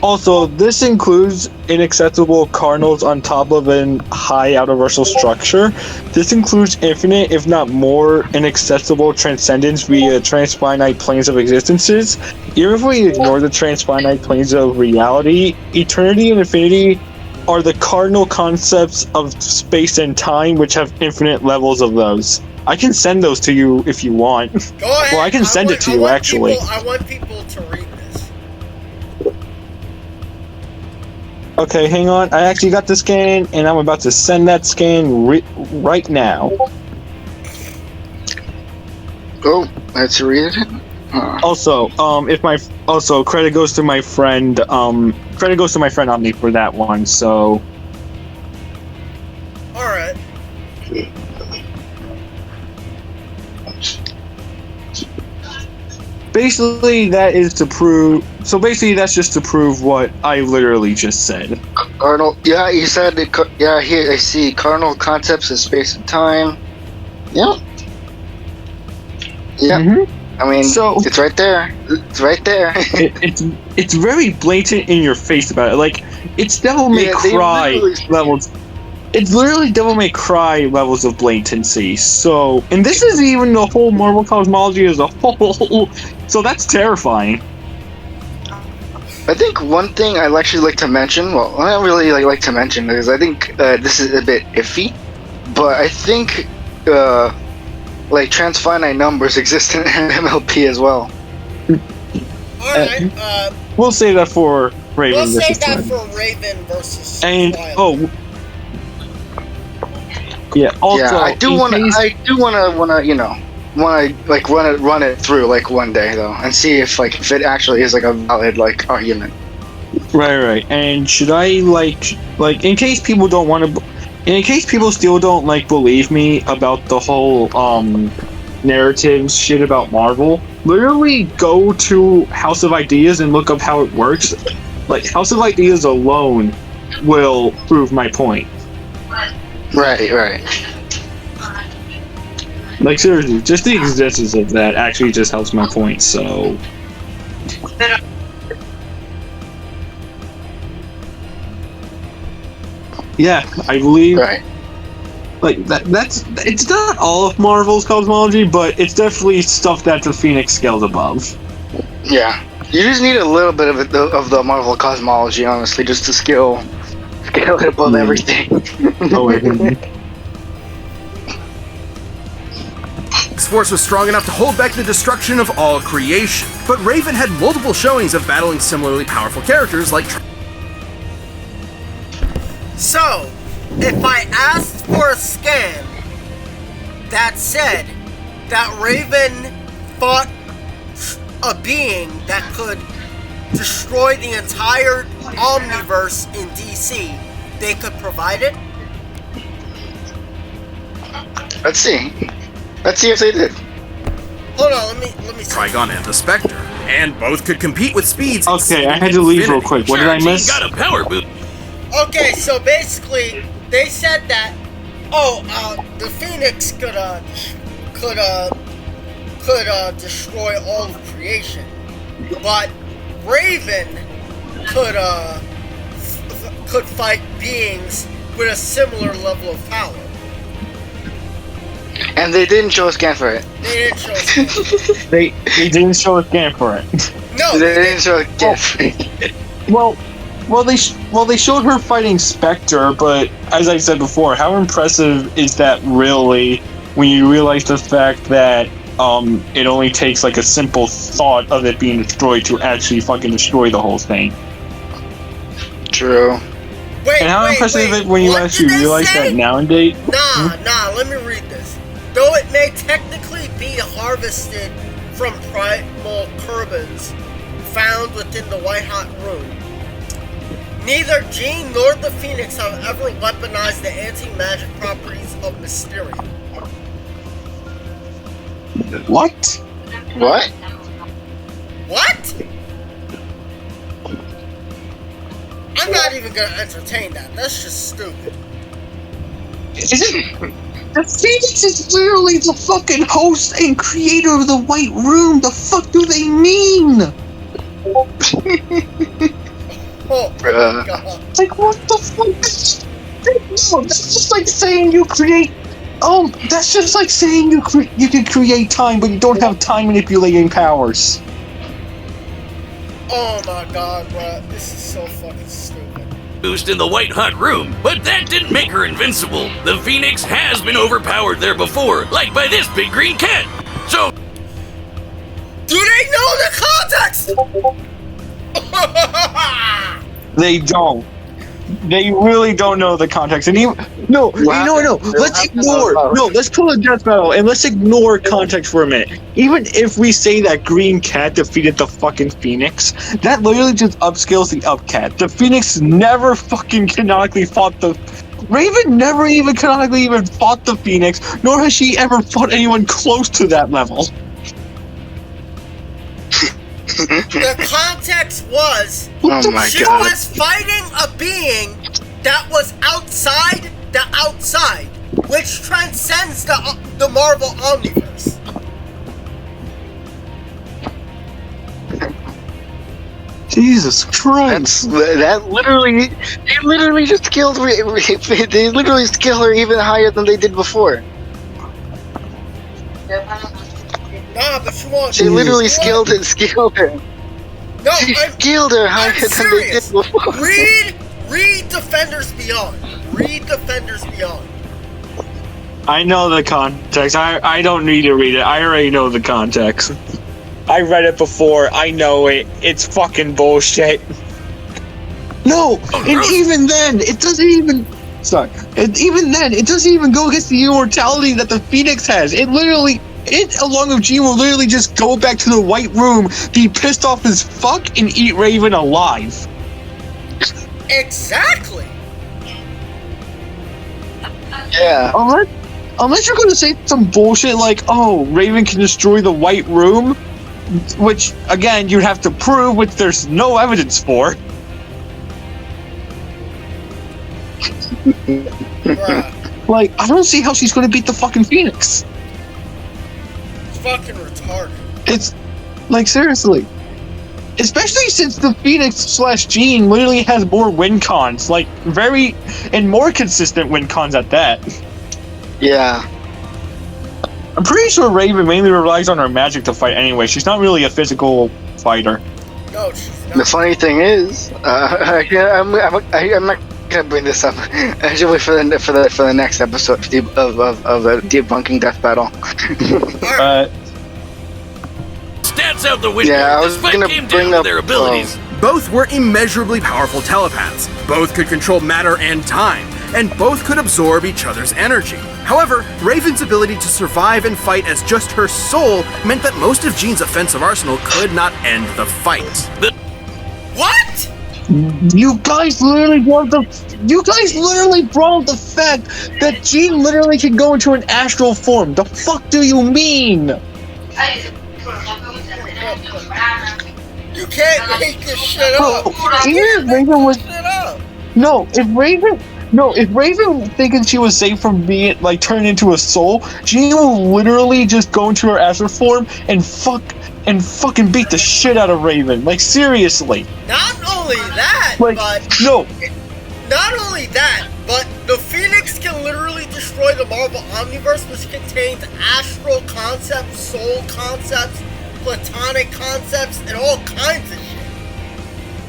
Also, this includes inaccessible cardinals on top of a high outerversal structure. This includes infinite, if not more, inaccessible transcendence via transfinite planes of existences. Even if we ignore the transfinite planes of reality, eternity and infinity are the cardinal concepts of space and time, which have infinite levels of those. I can send those to you if you want. Go ahead. Well, I can send it to you, actually. I want people to read this. Okay, hang on. I actually got the scan, and I'm about to send that scan right now. Oh, let's read it. Also, credit goes to my friend. Credit goes to my friend Omni for that one. So. All right. Basically, that is to prove. So basically, that's just to prove what I literally just said. Cardinal. Yeah, you said it. Yeah, here I see cardinal concepts of space and time. Yeah. Yeah. Mm-hmm. I mean, so, it's right there. It's right there. it's very blatant in your face about it. Like, it's Devil May Cry levels. It's literally Devil May Cry levels of blatancy. So, and this is even the whole Marvel cosmology as a whole. So that's terrifying. I think one thing I'd actually like to mention. Well, I don't really like to mention because I think this is a bit iffy. But I think like transfinite numbers exist in MLP as well. Alright, we'll say that for Raven. we'll save that time. for Raven versus And Twilight. yeah. Also, yeah, I do want to, like run it through like one day though, and see if it actually is like a valid like argument. Right. And should I like in case people don't want to, in case people still don't like believe me about the whole narrative shit about Marvel, literally go to House of Ideas and look up how it works. Like House of Ideas alone will prove my point. Right. Like seriously, just the existence of that actually just helps my point. So. Yeah, I believe. Right. Like that's it's not all of Marvel's cosmology, but it's definitely stuff that the Phoenix scales above. Yeah, you just need a little bit of the Marvel cosmology, honestly, just to scale it above everything. His force was strong enough to hold back the destruction of all creation, but Raven had multiple showings of battling similarly powerful characters like. So, if I asked for a scan that said that Raven fought a being that could destroy the entire omniverse in DC, they could provide it? Let's see if they did. Hold on, let me see. Trigon and the Spectre, and both could compete with speeds. Okay, I had to leave real quick. What did I miss? Got a power boost. Okay, so basically, they said that, the Phoenix could destroy all of creation, but Raven could fight beings with a similar level of power. And they didn't show a scan for it. They didn't show a scan. They didn't show a scan for it. No, they didn't show a scan for it. Well, they showed her fighting Spectre, but as I said before, how impressive is that really when you realize the fact that it only takes like a simple thought of it being destroyed to actually fucking destroy the whole thing. True. Wait, and how impressive is it when you actually realize that nowadays? Nah, let me read this. Though it may technically be harvested from primal carbons found within the White Hot Room, neither Jean nor the Phoenix have ever weaponized the anti-magic properties of Mysterium. What? What? I'm not even gonna entertain that. That's just stupid. The Phoenix is literally the fucking host and creator of the White Room. The fuck do they mean? Oh my god. Like, what the fuck? No, that's just like saying you create. That's just like saying you can create time, but you don't have time manipulating powers. Oh my god, bro. This is so fucking stupid. Boost in the White Hot Room, but that didn't make her invincible. The Phoenix has been overpowered there before, like by this big green cat. So, do they know the context? They don't. They really don't know the context. And no. Let's ignore. No, let's pull a death battle and let's ignore context for a minute. Even if we say that Green Cat defeated the fucking Phoenix, that literally just upscales the Upcat. The Phoenix never fucking canonically fought the. Raven never even canonically even fought the Phoenix, nor has she ever fought anyone close to that level. The context was she was fighting a being that was outside the outside, which transcends the Marvel Omniverse. Jesus Christ! That literally, they literally just killed. They literally killed her even higher than they did before. Nah, but she won't. They literally scaled her. No, she scaled her higher than they did before. Read Defenders Beyond. Read Defenders Beyond. I know the context. I don't need to read it. I already know the context. I read it before. I know it. It's fucking bullshit. No, and even then, it doesn't even... Sorry. And even then, it doesn't even go against the immortality that the Phoenix has. It literally... It, along with Jean, will literally just go back to the White Room, be pissed off as fuck, and eat Raven alive. Exactly. Yeah. Unless you're going to say some bullshit like, oh, Raven can destroy the White Room, which, again, you'd have to prove, which there's no evidence for. Like, I don't see how she's going to beat the fucking Phoenix. It's fucking retarded. It's, like, seriously. Especially since the Phoenix / Jean literally has more win cons, like, and more consistent win cons at that. Yeah. I'm pretty sure Raven mainly relies on her magic to fight anyway. She's not really a physical fighter. No, she's not. The funny thing is, I'm not gonna bring this up. Actually, for the next episode of Debunking Death Battle. Stats out the window. Yeah, I was this fight gonna came bring down up to their abilities. Both were immeasurably powerful telepaths. Both could control matter and time, and both could absorb each other's energy. However, Raven's ability to survive and fight as just her soul meant that most of Jean's offensive arsenal could not end the fight. What? You guys literally brought up the fact that Jean literally can go into an astral form. The fuck do you mean? You can't make this shit up. Even if Raven was if Raven thinking she was safe from being turned into a soul, Jean will literally just go into her astral form and fucking beat the shit out of Raven. Like, seriously. Not only that, but the Phoenix can literally destroy the Marvel Omniverse, which contains astral concepts, soul concepts, platonic concepts, and all kinds of shit.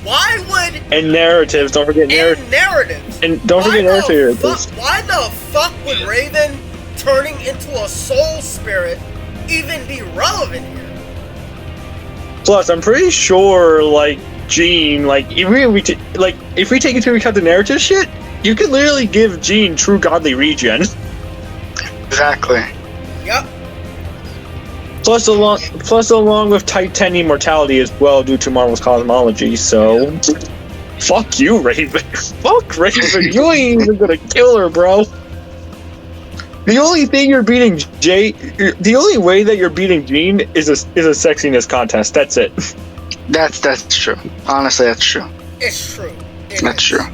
Why would... And narratives, don't forget narratives. And don't forget narratives. Why the fuck would Raven turning into a soul spirit even be relevant here? Plus, I'm pretty sure, Jean, if we take into account the narrative shit, you can literally give Jean true godly regen. Exactly. Yep. Plus, along with type 10 immortality as well, due to Marvel's cosmology, so... Fuck you, Raven. Fuck Raven, you ain't even gonna kill her, bro. The only thing you're beating the only way that you're beating Jean is a sexiness contest, that's it. That's true. Honestly, that's true. It's true. That's true.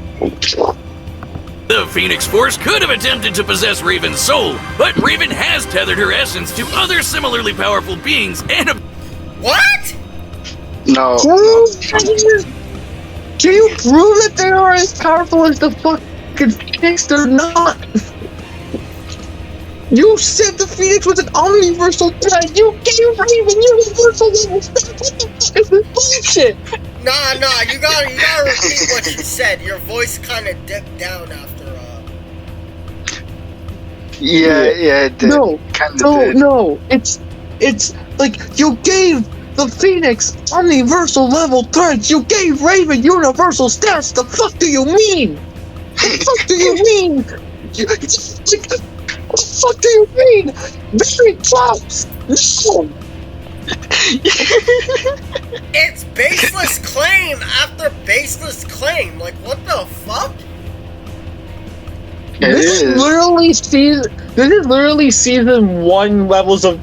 The Phoenix Force could have attempted to possess Raven's soul, but Raven has tethered her essence to other similarly powerful beings and... What? No. Can you prove that they are as powerful as the fucking Phoenix? They're not. You said the Phoenix was an omniversal threat. You gave Raven universal level stats. What the fuck is this bullshit? Nah, you gotta repeat what you said. Your voice kind of dipped down after, Yeah, it did. No, it's like you gave the Phoenix omniversal level threats. You gave Raven universal stats. The fuck do you mean? The fuck do you mean? What the fuck do you mean? Very close. No. It's baseless claim after baseless claim. Like, what the fuck? This is literally season 1 levels of,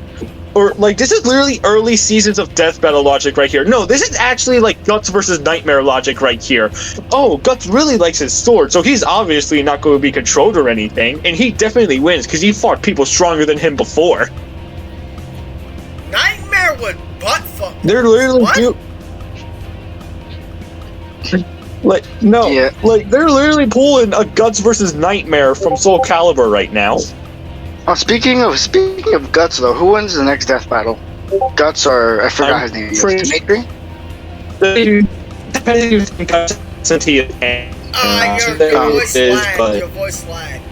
this is literally early seasons of Death Battle logic right here. No, this is actually Guts versus Nightmare logic right here. Oh, Guts really likes his sword, so he's obviously not going to be controlled or anything, and he definitely wins because he fought people stronger than him before. Nightmare would butt fuck. They're literally they're literally pulling a Guts versus Nightmare from Soul Calibur right now. Oh, speaking of Guts though, who wins the next death battle? Guts or I forgot his name. Dimitri? Depending on Guts since he is. Your voice lagged.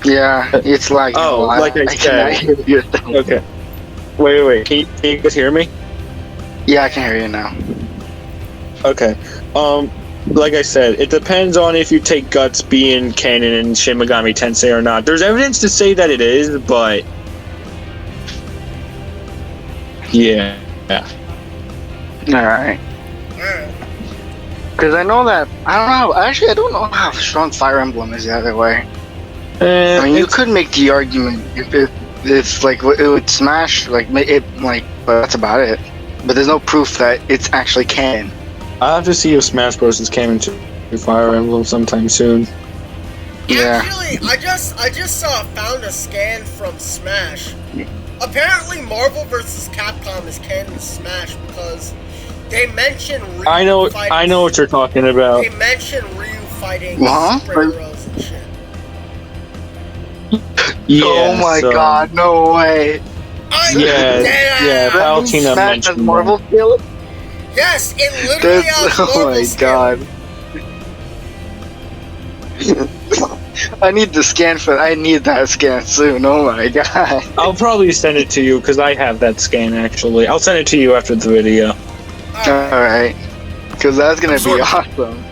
Yeah, it's lagging a lot. like I cannot said. hear your thing. Okay. Wait. Can you guys hear me? Yeah, I can hear you now. Okay. Like I said, it depends on if you take Guts being canon in Shin Megami Tensei or not. There's evidence to say that it is, but yeah. Alright. Because I know that, I don't know, actually I don't know how strong Fire Emblem is the other way. I mean, you could make the argument if like, it would Smash, like, but that's about it. But there's no proof that it's actually canon. I'll have to see if Smash Bros. Is canon to Fire Emblem sometime soon. Yeah. Actually, I just found a scan from Smash. Apparently, Marvel vs. Capcom is canon to Smash because they mention Ryu I know what you're talking about. They mention Ryu fighting What? superheroes and shit. Yeah, oh my god, no way. Yeah, Palutena Smash mentioned has Marvel that. skill? Yes, it literally has Oh Marvel my skill. god. I need the scan for I need that scan soon. Oh my god. I'll probably send it to you because I have that scan actually. I'll send it to you after the video. Alright. Because that's gonna be awesome.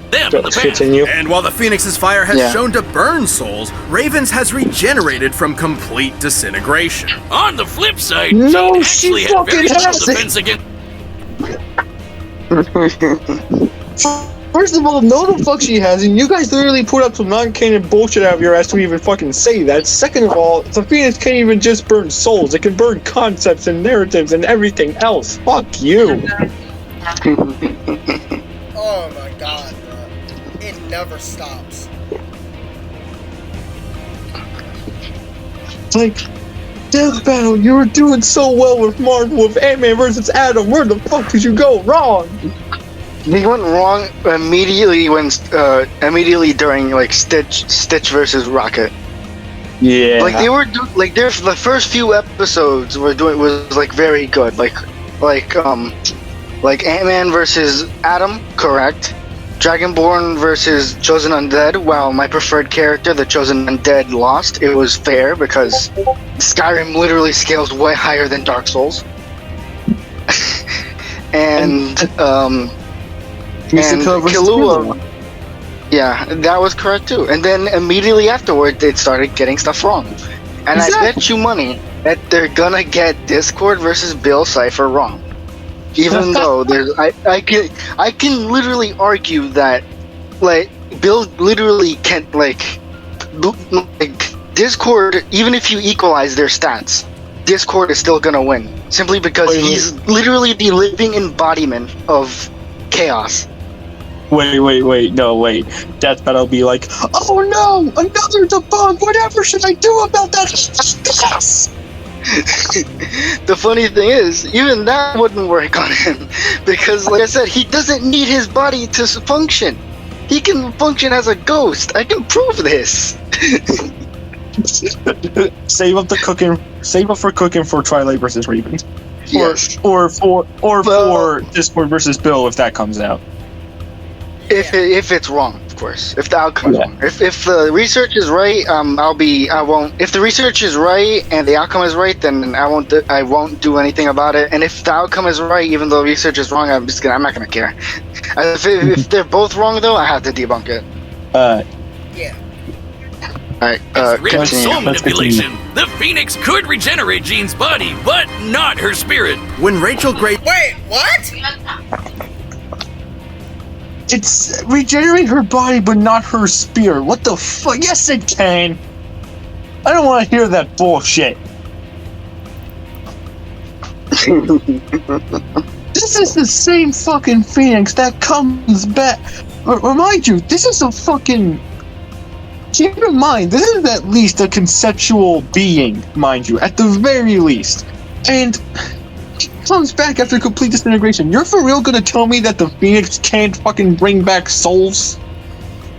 Them in the past. Continue. And while the Phoenix's fire has shown to burn souls, Raven's has regenerated from complete disintegration. On the flip side, No, Jade she actually had very fucking little has it. defense against. First of all, no the fuck she hasn't. You guys literally put up some non-canon bullshit out of your ass to even fucking say that. Second of all, the Phoenix can't even just burn souls. It can burn concepts and narratives and everything else. Fuck you. Oh my god, bro. It never stops. Like, Death Battle, you were doing so well with Marvel with Ant-Man vs. Atom. Where the fuck did you go wrong? They went wrong immediately immediately during like Stitch versus Rocket. Yeah. Like they were the first few episodes was like very good. Like Ant-Man versus Atom, correct. Dragonborn versus Chosen Undead. While my preferred character, the Chosen Undead, lost, it was fair because Skyrim literally scales way higher than Dark Souls. and Killua. Yeah, that was correct too. And then immediately afterward, they started getting stuff wrong. And I bet you money that they're gonna get Discord versus Bill Cipher wrong. Even though I can literally argue that like Bill literally can't like Discord, even if you equalize their stats, Discord is still gonna win simply because he's literally the living embodiment of chaos. Wait, Death Battle be like, oh no, another debunk, whatever should I do about that? Yes! The funny thing is, even that wouldn't work on him, because like I said, he doesn't need his body to function. He can function as a ghost. I can prove this. Save up for cooking for Twilight versus Raven. Yes. Or for Discord versus Bill if that comes out. If it's wrong, of course. If the outcome is wrong. If the research is right, I won't. If the research is right and the outcome is right, then I won't do anything about it. And if the outcome is right, even though the research is wrong, I'm not gonna care. If they're both wrong, though, I have to debunk it. Yeah. Alright, Written soul continue. manipulation. The Phoenix could regenerate Jean's body, but not her spirit. When Rachel Gray... Wait, what? It's regenerate her body, but not her spirit. What the fuck? Yes, it can. I don't want to hear that bullshit. This is the same fucking Phoenix that comes back. Remind you, this is a fucking... Keep in mind, this is at least a conceptual being, mind you, at the very least. And... comes back after complete disintegration. You're for real gonna tell me that the Phoenix can't fucking bring back souls?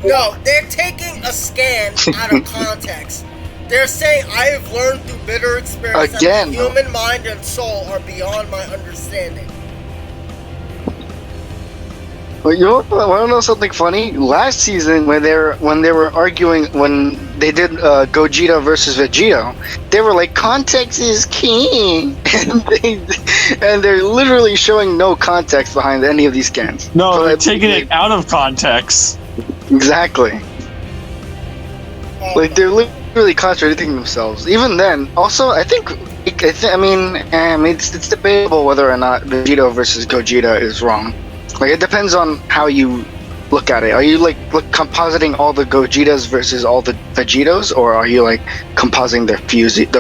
No, they're taking a scan out of context. They're saying, I have learned through bitter experience that the human mind and soul are beyond my understanding. Well, you want to know something funny? Last season, when they were arguing, when they did Gogeta versus Vegito, they were like, "Context is king," and they're literally showing no context behind any of these scans. No, So they're taking it out of context. Exactly. Like they're literally contradicting themselves. Even then, also, I think. I mean, it's debatable whether or not Vegito versus Gogeta is wrong. Like, it depends on how you look at it. Are you like compositing all the Gogetas versus all the Vegitos, or are you like compositing the fusees? It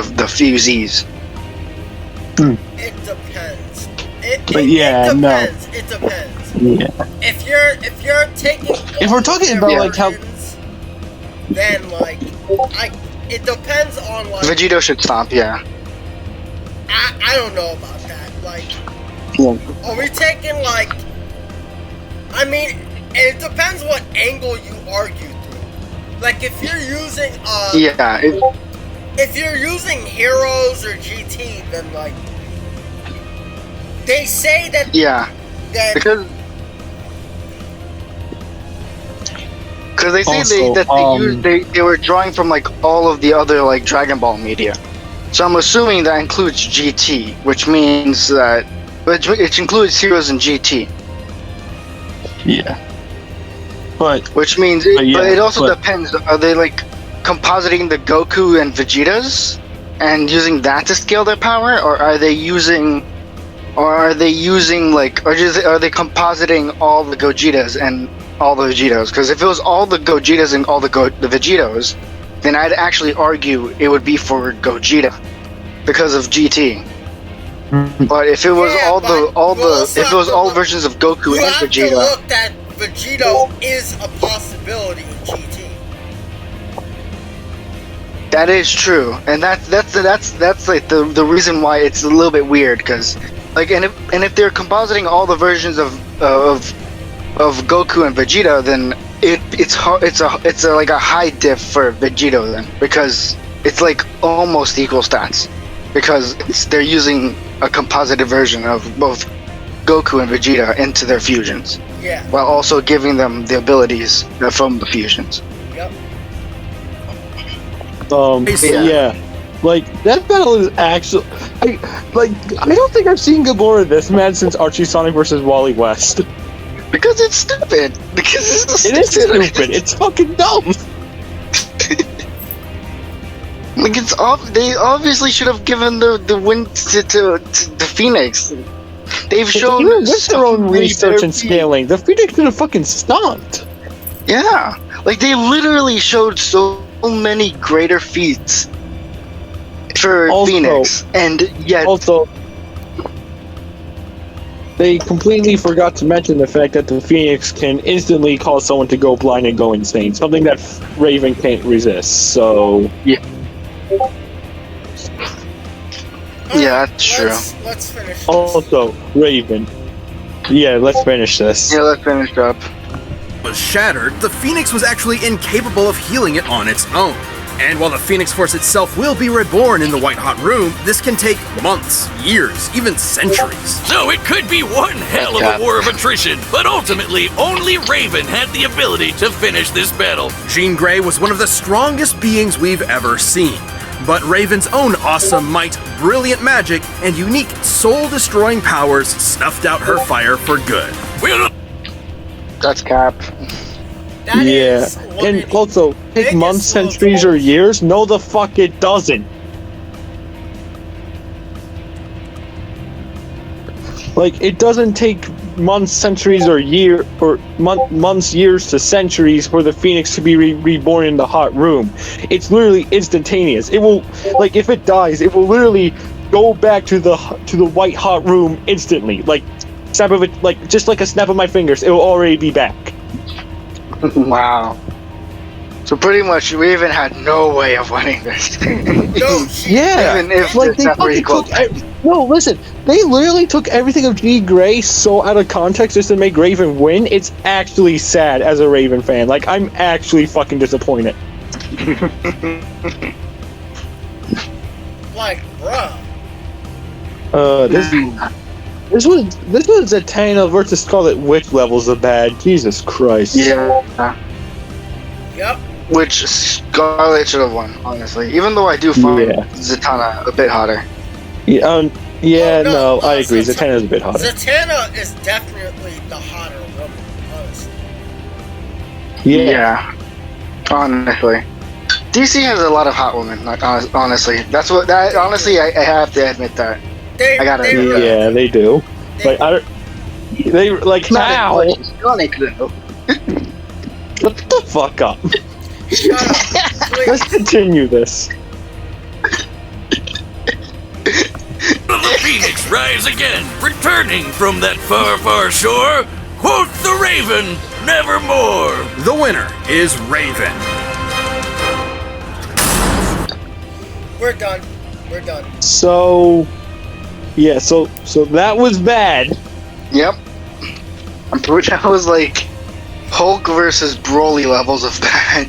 depends. It depends. It depends. Yeah. If you're taking, If we're talking about like how, then like, it depends on like. Vegito should stop. Yeah. I don't know about that. Like, are we taking like? I mean, it depends what angle you argue through. Like, if you're using if you're using Heroes or GT, then like they say that because they say also, they were drawing from like all of the other like Dragon Ball media. So I'm assuming that includes GT, which means that it includes Heroes and GT. Yeah. But which means but it also depends. Are they like compositing the Goku and Vegetas and using that to scale their power, or are they using like, are they compositing all the Gogetas and all the Vegetos? Because if it was all the Gogetas and all the Vegetos, then I'd actually argue it would be for Gogeta because of GT. But if it was if it was all versions of Goku and Vegeta, you have to look that Vegito is a possibility in GT. That is true, and that's like the reason why it's a little bit weird, because like and if they're compositing all the versions of Goku and Vegeta, then it's like a high diff for Vegito then, because it's like almost equal stats, because they're using a composited version of both Goku and Vegeta into their fusions. Yeah. While also giving them the abilities from the fusions. Yep. Yeah. Like, that battle is actually... I don't think I've seen Gabora this mad since Archie Sonic versus Wally West. Because it's stupid. Because it is stupid. It's fucking dumb. Like, they obviously should have given the win to Phoenix. They've shown even with their own research and scaling, the Phoenix could have fucking stomped. Yeah, like they literally showed so many greater feats for Phoenix, and yet also they completely forgot to mention the fact that the Phoenix can instantly cause someone to go blind and go insane, something that Raven can't resist. So yeah. Yeah, that's true. Let's finish this. Also, Raven. Yeah, let's finish this. Yeah, let's finish up. Was shattered, the Phoenix was actually incapable of healing it on its own. And while the Phoenix Force itself will be reborn in the White Hot Room, this can take months, years, even centuries. So it could be one hell of a war of attrition, but ultimately only Raven had the ability to finish this battle. Jean Grey was one of the strongest beings we've ever seen. But Raven's own awesome might, brilliant magic, and unique soul-destroying powers snuffed out her fire for good. That's cap. Yeah, and also, take months, centuries, or years? No, the fuck it doesn't. Like, it doesn't take months, centuries, or months, years to centuries for the Phoenix to be reborn in the Hot Room. It's literally instantaneous. It will, like, if it dies, it will literally go back to the White Hot Room instantly. Like, snap of it, like, just like a snap of my fingers, it will already be back. Wow. So pretty much, Raven had no way of winning this. Yeah, even if like they fucking took. No, listen. They literally took everything of G. Grey so out of context just to make Raven win. It's actually sad as a Raven fan. Like, I'm actually fucking disappointed. Like, bruh. This was Zatanna versus Scarlet Witch levels of bad. Jesus Christ. Yeah. Yep. Which Scarlet should have won, honestly. Even though I do find Zatanna a bit hotter. Yeah, I agree. Zatanna's a bit hotter. Zatanna is definitely the hotter woman, honestly. Yeah. Honestly. DC has a lot of hot women, like, honestly. Honestly, I have to admit that. I gotta admit that. Yeah, they do. How? Shut the fuck up. Shut up, please. Let's continue this. The Phoenix rise again, returning from that far, far shore. Quoth the Raven, nevermore. The winner is Raven. We're done. So that was bad. Yep. I'm pretty sure that was like Hulk versus Broly levels of bad.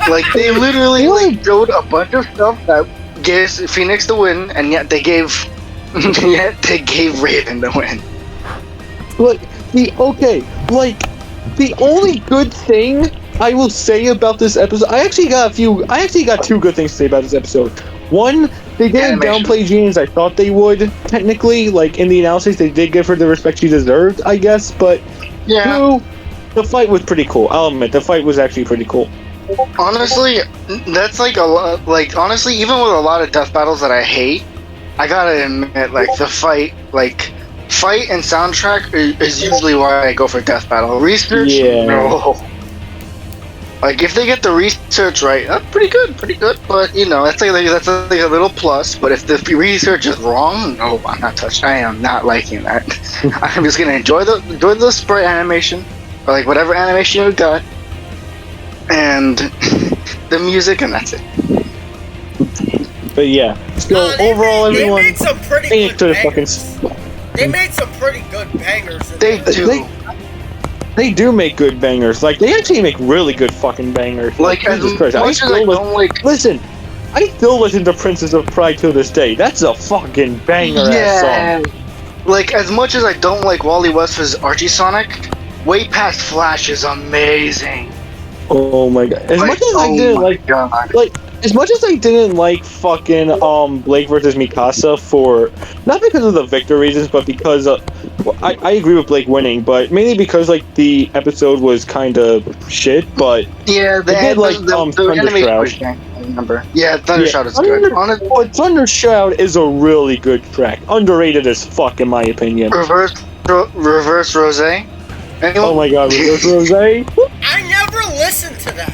Like, they literally showed a bunch of stuff that gives Phoenix the win, and yet they gave Raven the win. The only good thing I will say about this episode, I actually got two good things to say about this episode. One, they didn't downplay Jean as I thought they would. Technically, like in the analysis, they did give her the respect she deserved, I guess. But two, the fight was pretty cool. I'll admit, the fight was actually pretty cool. Honestly, that's like a lot. Like, honestly, even with a lot of death battles that I hate, I gotta admit, like, the fight and soundtrack is usually why I go for death battle. Research, no. Like, if they get the research right, that's pretty good. But you know, that's like a little plus. But if the research is wrong, no, I'm not touched. I am not liking that. I'm just gonna enjoy the sprite animation, or like whatever animation you got, and the music, and that's it. But yeah, so overall, everyone, they made some pretty good bangers. They made some pretty good bangers. They do make good bangers. Like, they actually make really good fucking bangers. Like, Jesus Christ, I still listen to Princess of Pride to this day. That's a fucking banger-ass song. Like, as much as I don't like Wally West's Archie Sonic, Way Past Flash is amazing. Oh my god. As much as I didn't like fucking Blake versus Mikasa for, not because of the victor reasons, but because I agree with Blake winning, but mainly because like the episode was kind of shit. But yeah, they did like Thundershroud. I remember. Yeah, Thundershroud is good. But Thundershroud is a really good track, underrated as fuck in my opinion. Reverse Rose. Oh my god, Reverse Rose. I never listened to that.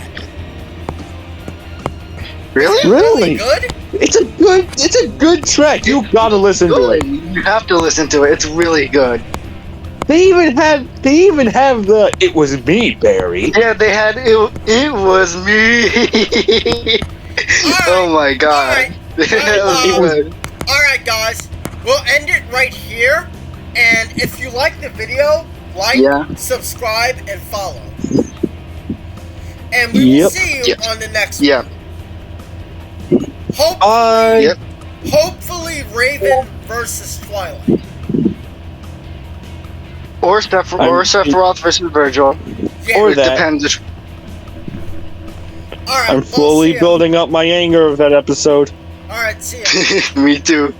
Really? Good? It's a good track. You gotta listen to it. You have to listen to it. It's really good. They even have the "It Was Me" Barry. Yeah, they had it was me. Oh my god. Alright guys, we'll end it right here. And if you like the video, like, subscribe, and follow. And we will see you on the next one. Hopefully Raven versus Twilight. Or Sephiroth versus Virgil. Yeah. Or it that. Depends. Alright, I'm slowly building up my anger of that episode. Alright, see ya. Me too.